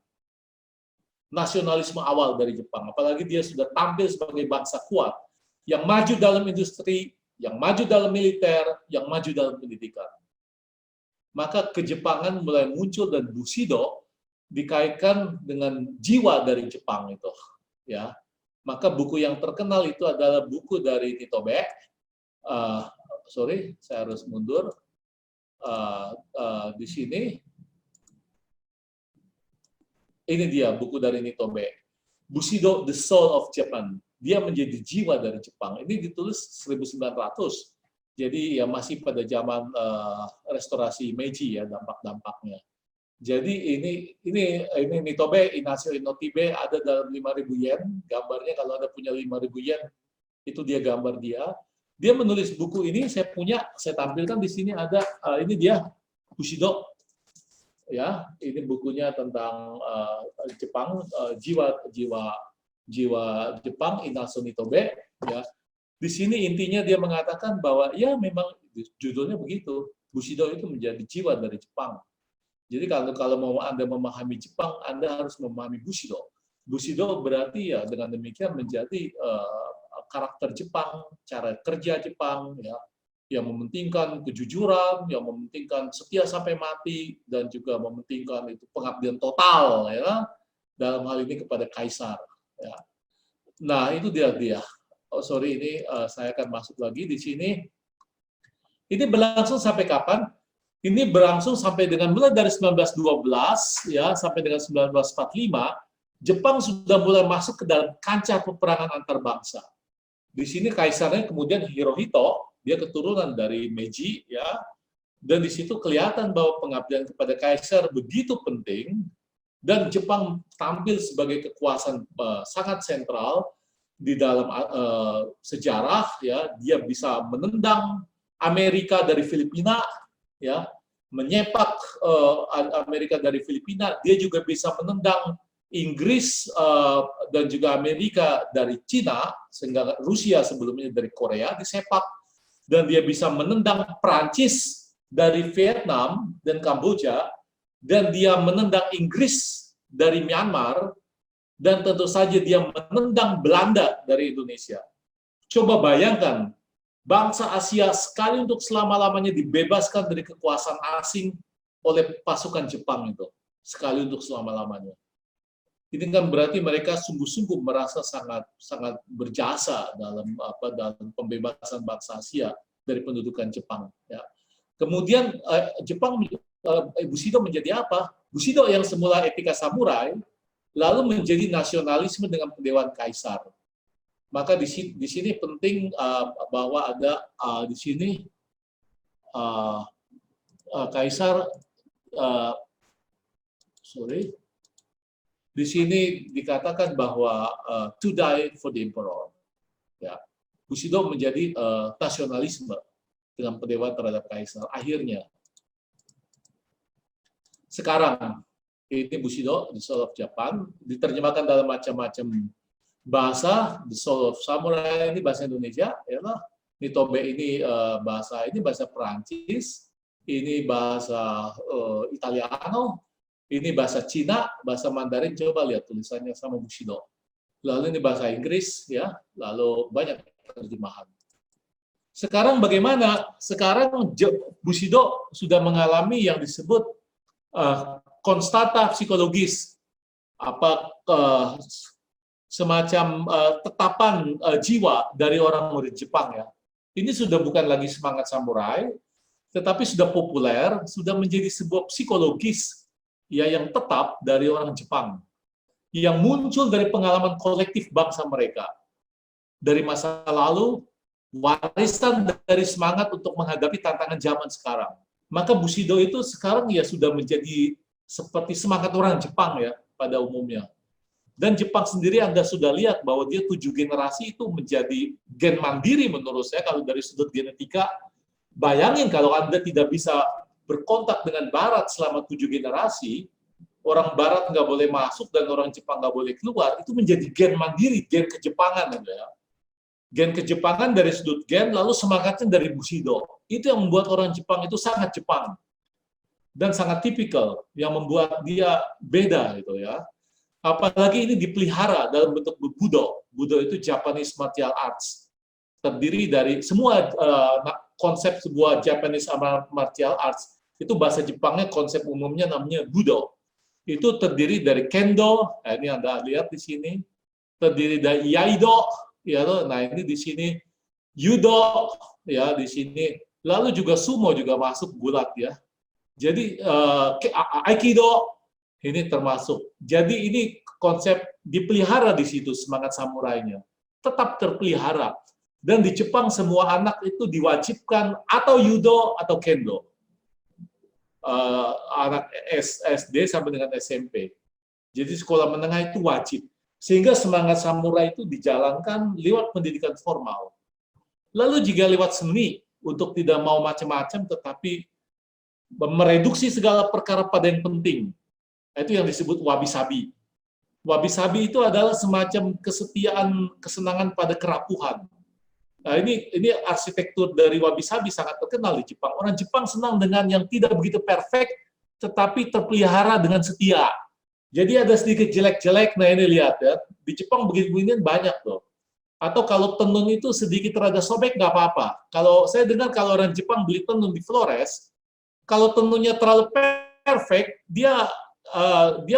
Nasionalisme awal dari Jepang, apalagi dia sudah tampil sebagai bangsa kuat, yang maju dalam industri, yang maju dalam militer, yang maju dalam pendidikan. Maka kejepangan mulai muncul, dan Bushido dikaitkan dengan jiwa dari Jepang itu, ya. Maka buku yang terkenal itu adalah buku dari Nitobe. Sorry, saya harus mundur. Di sini, ini dia buku dari Nitobe. Bushido, The Soul of Japan. Dia menjadi jiwa dari Jepang. Ini ditulis 1900. Jadi ya masih pada zaman restorasi Meiji ya, dampak-dampaknya. Jadi ini Nitobe, Inasio Inotibe, ada dalam 5.000 yen. Gambarnya kalau Anda punya 5.000 yen, itu dia gambar dia. Dia menulis buku ini, saya tampilkan di sini ada, ini dia, Bushido. Ya, ini bukunya tentang Jepang, jiwa Jepang, Inasio Nitobe. Ya. Di sini intinya dia mengatakan bahwa ya memang judulnya begitu, Bushido itu menjadi jiwa dari Jepang. Jadi kalau mau Anda memahami Jepang, Anda harus memahami Bushido. Bushido berarti ya dengan demikian menjadi karakter Jepang, cara kerja Jepang, ya, yang mementingkan kejujuran, yang mementingkan setia sampai mati, dan juga mementingkan itu pengabdian total, ya, dalam hal ini kepada kaisar. Ya. Nah, itu dia. Oh, sorry, ini saya akan masuk lagi di sini. Ini berlangsung sampai kapan? Ini berlangsung sampai dengan mulai dari 1912 ya sampai dengan 1945, Jepang sudah mulai masuk ke dalam kancah peperangan antar bangsa. Di sini kaisarnya kemudian Hirohito, dia keturunan dari Meiji ya. Dan di situ kelihatan bahwa pengabdian kepada kaisar begitu penting dan Jepang tampil sebagai kekuasaan sangat sentral di dalam sejarah ya, dia bisa menendang Amerika dari Filipina ya, menyepak Amerika dari Filipina, dia juga bisa menendang Inggris dan juga Amerika dari Cina, sehingga Rusia sebelumnya dari Korea disepak, dan dia bisa menendang Prancis dari Vietnam dan Kamboja, dan dia menendang Inggris dari Myanmar, dan tentu saja dia menendang Belanda dari Indonesia. Coba bayangkan, bangsa Asia sekali untuk selama-lamanya dibebaskan dari kekuasaan asing oleh pasukan Jepang itu. Sekali untuk selama-lamanya. Ini kan berarti mereka sungguh-sungguh merasa sangat berjasa dalam pembebasan bangsa Asia dari pendudukan Jepang. Ya. Kemudian Jepang, Bushido menjadi apa? Bushido yang semula etika samurai, lalu menjadi nasionalisme dengan pendewan kaisar. Maka di sini penting bahwa ada di sini kaisar, di sini dikatakan bahwa to die for the emperor. Ya, Bushido menjadi nasionalisme dengan pendewa terhadap kaisar. Akhirnya, sekarang ini Bushido, The Soul of Japan, diterjemahkan dalam macam-macam bahasa. The Soul of Samurai ini bahasa Indonesia, ya lah. Nitobe ini bahasa Perancis, ini bahasa Italiano, ini bahasa Cina, bahasa Mandarin. Coba lihat tulisannya sama Bushido. Lalu ini bahasa Inggris, ya. Lalu banyak terjemahan. Sekarang bagaimana? Sekarang Bushido sudah mengalami yang disebut konstata psikologis, semacam tetapan jiwa dari orang murid Jepang ya. Ini sudah bukan lagi semangat samurai, tetapi sudah populer, sudah menjadi sebuah psikologis ya yang tetap dari orang Jepang, yang muncul dari pengalaman kolektif bangsa mereka dari masa lalu, warisan dari semangat untuk menghadapi tantangan zaman sekarang. Maka Bushido itu sekarang ya sudah menjadi seperti semangat orang Jepang ya pada umumnya. Dan Jepang sendiri Anda sudah lihat bahwa dia 7 generasi itu menjadi gen mandiri menurut saya kalau dari sudut genetika. Bayangin kalau Anda tidak bisa berkontak dengan Barat selama 7 generasi, orang Barat nggak boleh masuk dan orang Jepang nggak boleh keluar, itu menjadi gen mandiri, gen kejepangan. Ya. Gen kejepangan dari sudut gen, lalu semangatnya dari Bushido. Itu yang membuat orang Jepang itu sangat Jepang. Dan sangat tipikal, yang membuat dia beda gitu ya. Apalagi ini dipelihara dalam bentuk Budo. Budo itu Japanese martial arts. Terdiri dari semua konsep sebuah Japanese martial arts, itu bahasa Jepangnya konsep umumnya namanya Budo. Itu terdiri dari Kendo, nah ini Anda lihat di sini, terdiri dari Iaido, ya, nah ini di sini Judo, ya di sini, lalu juga Sumo juga masuk gulat ya. Jadi Aikido ini termasuk. Jadi ini konsep dipelihara di situ semangat samurainya, tetap terpelihara. Dan di Jepang semua anak itu diwajibkan atau Judo atau Kendo. Anak SD sampai dengan SMP. Jadi sekolah menengah itu wajib. Sehingga semangat samurai itu dijalankan lewat pendidikan formal. Lalu jika lewat seni, untuk tidak mau macam-macam, tetapi mereduksi segala perkara pada yang penting. Itu yang disebut wabi-sabi. Wabi-sabi itu adalah semacam kesetiaan, kesenangan pada kerapuhan. Nah, ini arsitektur dari wabi-sabi sangat terkenal di Jepang. Orang Jepang senang dengan yang tidak begitu perfect, tetapi terpelihara dengan setia. Jadi ada sedikit jelek-jelek, nah ini lihat ya, di Jepang begini-beginian banyak loh. Atau kalau tenun itu sedikit rada sobek nggak apa-apa. Kalau saya dengar kalau orang Jepang beli tenun di Flores, kalau tenunnya terlalu perfect, dia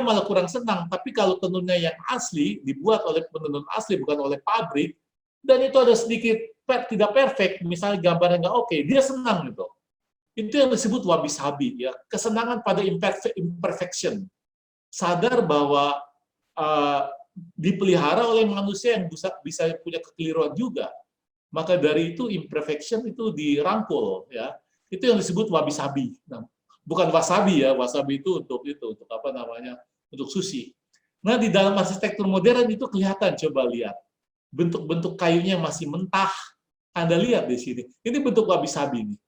malah kurang senang. Tapi kalau tenunnya yang asli, dibuat oleh penenun asli, bukan oleh pabrik, dan itu ada sedikit tidak perfect, misalnya gambarnya nggak oke, dia senang gitu. Itu yang disebut wabi-sabi, ya, kesenangan pada imperfection. Sadar bahwa dipelihara oleh manusia yang bisa punya kekeliruan juga. Maka dari itu imperfection itu dirangkul, ya. Itu yang disebut wabi-sabi. Nah, bukan wasabi ya, wasabi itu untuk apa namanya? Untuk sushi. Nah, di dalam arsitektur modern itu kelihatan, coba lihat. Bentuk-bentuk kayunya masih mentah. Anda lihat di sini. Ini bentuk wabi-sabi nih.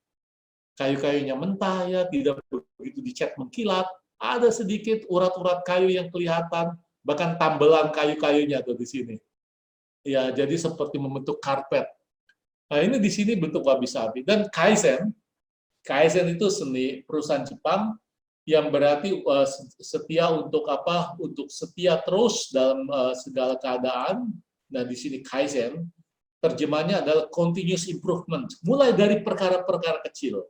Kayu-kayunya mentah ya, tidak begitu dicat mengkilat. Ada sedikit urat-urat kayu yang kelihatan, bahkan tambelan kayu-kayunya tuh di sini. Ya, jadi seperti membentuk karpet. Nah, ini di sini bentuk wabi-sabi. Dan Kaizen itu seni perusahaan Jepang yang berarti setia untuk apa? Untuk setia terus dalam segala keadaan. Nah, di sini Kaizen terjemahnya adalah continuous improvement, mulai dari perkara-perkara kecil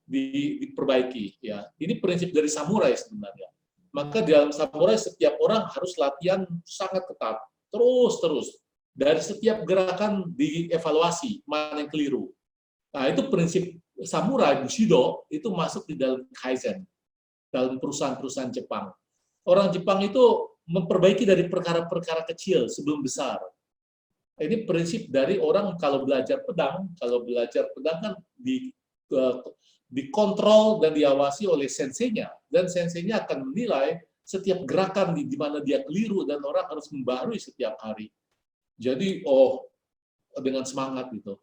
diperbaiki, ya. Ini prinsip dari samurai sebenarnya. Maka di dalam samurai setiap orang harus latihan sangat ketat, terus dari setiap gerakan dievaluasi mana yang keliru. Nah, itu prinsip samurai Bushido itu masuk di dalam Kaizen, dalam perusahaan-perusahaan Jepang. Orang Jepang itu memperbaiki dari perkara-perkara kecil sebelum besar. Ini prinsip dari orang kalau belajar pedang kan dikontrol dan diawasi oleh senseinya, dan senseinya akan menilai setiap gerakan di mana dia keliru, dan orang harus membarui setiap hari. Jadi, dengan semangat gitu.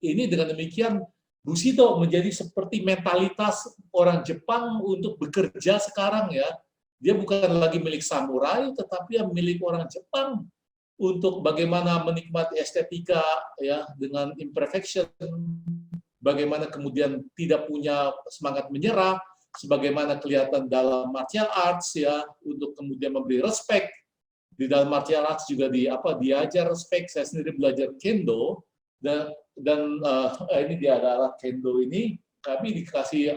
Ini dengan demikian, Bushido menjadi seperti mentalitas orang Jepang untuk bekerja sekarang ya. Dia bukan lagi milik samurai, tetapi milik orang Jepang untuk bagaimana menikmati estetika ya dengan imperfection, bagaimana kemudian tidak punya semangat menyerah, sebagaimana kelihatan dalam martial arts ya, untuk kemudian memberi respect. Di dalam martial arts juga diajar respect. Saya sendiri belajar kendo, dan ini dia adalah kendo ini, kami dikasih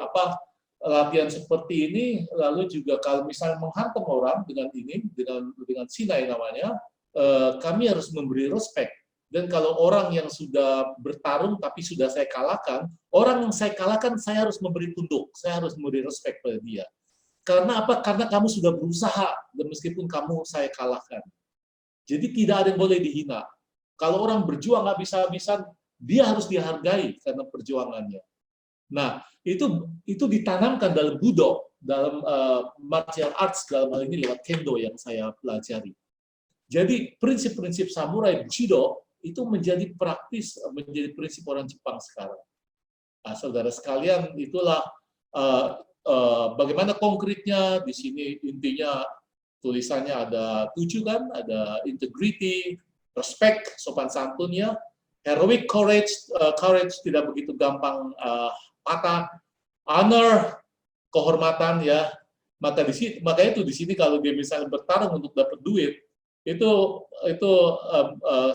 latihan seperti ini. Lalu juga kalau misalnya menghantam orang dengan shinai namanya, kami harus memberi respect. Dan kalau orang yang sudah bertarung tapi sudah saya kalahkan, orang yang saya kalahkan saya harus memberi tunduk, saya harus memberi respect pada dia. Karena apa? Karena kamu sudah berusaha, dan meskipun kamu saya kalahkan. Jadi tidak ada yang boleh dihina. Kalau orang berjuang habis-habisan, dia harus dihargai karena perjuangannya. Nah, itu ditanamkan dalam Budo, dalam martial arts, dalam hal ini lewat kendo yang saya pelajari. Jadi prinsip-prinsip samurai Bushido itu menjadi praktis, menjadi prinsip orang Jepang sekarang. Nah, saudara sekalian, itulah bagaimana konkretnya. Di sini intinya tulisannya ada 7 kan, ada integrity, respect, sopan santun ya, heroic courage, courage tidak begitu gampang patah, honor, kehormatan ya. Makanya itu di sini kalau dia misalnya bertarung untuk dapat duit, itu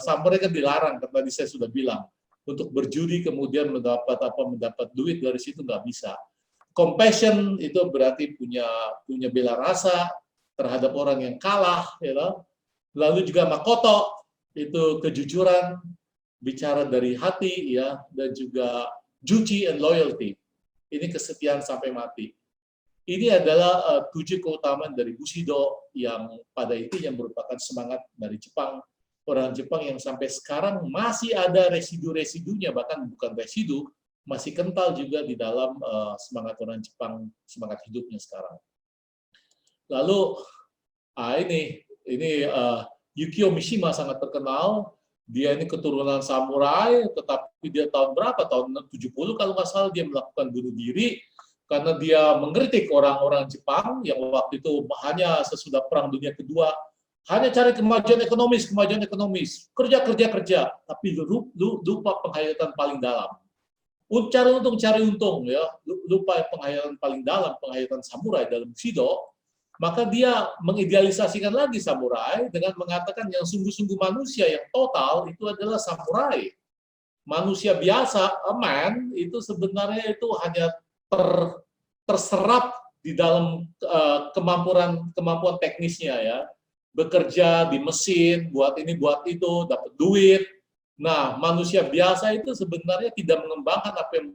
samurai kan dilarang, karena tadi saya sudah bilang, untuk berjudi kemudian mendapat duit dari situ nggak bisa. Compassion itu berarti punya bela rasa terhadap orang yang kalah, ya. Lalu juga makoto itu kejujuran, bicara dari hati ya, dan juga duty and loyalty, ini kesetiaan sampai mati. Ini adalah 7 keutamaan dari Bushido yang pada intinya merupakan semangat dari Jepang. Orang Jepang yang sampai sekarang masih ada residu-residunya, bahkan bukan residu, masih kental juga di dalam semangat orang Jepang, semangat hidupnya sekarang. Lalu, ini Yukio Mishima sangat terkenal. Dia ini keturunan samurai, tetapi dia tahun berapa? Tahun 70 kalau nggak salah dia melakukan bunuh diri, karena dia mengkritik orang-orang Jepang yang waktu itu hanya sesudah Perang Dunia Kedua, hanya cari kemajuan ekonomis, kerja, tapi lupa penghayatan paling dalam. Cari untung, ya, lupa penghayatan paling dalam, penghayatan samurai dalam Bushido. maka dia mengidealisasikan lagi samurai dengan mengatakan yang sungguh-sungguh manusia yang total itu adalah samurai. Manusia biasa, a man, itu sebenarnya itu hanya terserap di dalam kemampuan teknisnya ya, bekerja di mesin, buat ini buat itu, dapat duit. Nah, manusia biasa itu sebenarnya tidak mengembangkan apa yang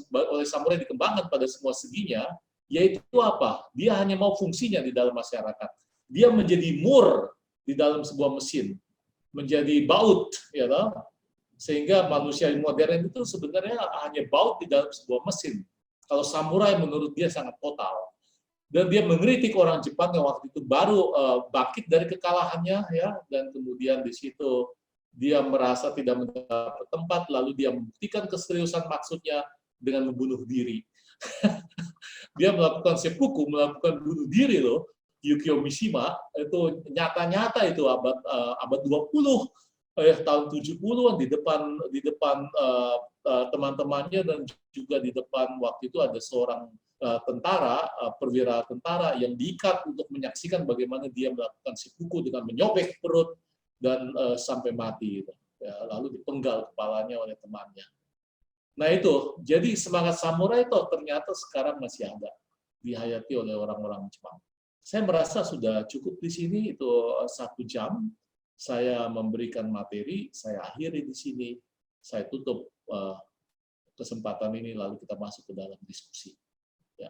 oleh samurai dikembangkan pada semua seginya, yaitu apa? Dia hanya mau fungsinya di dalam masyarakat. Dia menjadi mur di dalam sebuah mesin, menjadi baut, ya toh? Sehingga manusia modern itu sebenarnya hanya baut di dalam sebuah mesin. Kalau samurai menurut dia sangat total. Dan dia mengkritik orang Jepang yang waktu itu baru bangkit dari kekalahannya, ya, dan kemudian di situ dia merasa tidak mendapat tempat, lalu dia membuktikan keseriusan maksudnya dengan membunuh diri. Dia melakukan seppuku, melakukan bunuh diri loh. Yukio Mishima itu nyata-nyata itu abad 20 tahun 70-an di depan teman-temannya, dan juga di depan waktu itu ada seorang tentara, perwira tentara yang diikat untuk menyaksikan bagaimana dia melakukan seppuku dengan menyobek perut dan sampai mati. Ya, lalu dipenggal kepalanya oleh temannya. Nah itu, jadi semangat samurai itu ternyata sekarang masih ada, dihayati oleh orang-orang Jepang. Saya merasa sudah cukup di sini, itu 1 jam. Saya memberikan materi, saya akhiri di sini. Saya tutup kesempatan ini, lalu kita masuk ke dalam diskusi. Ya.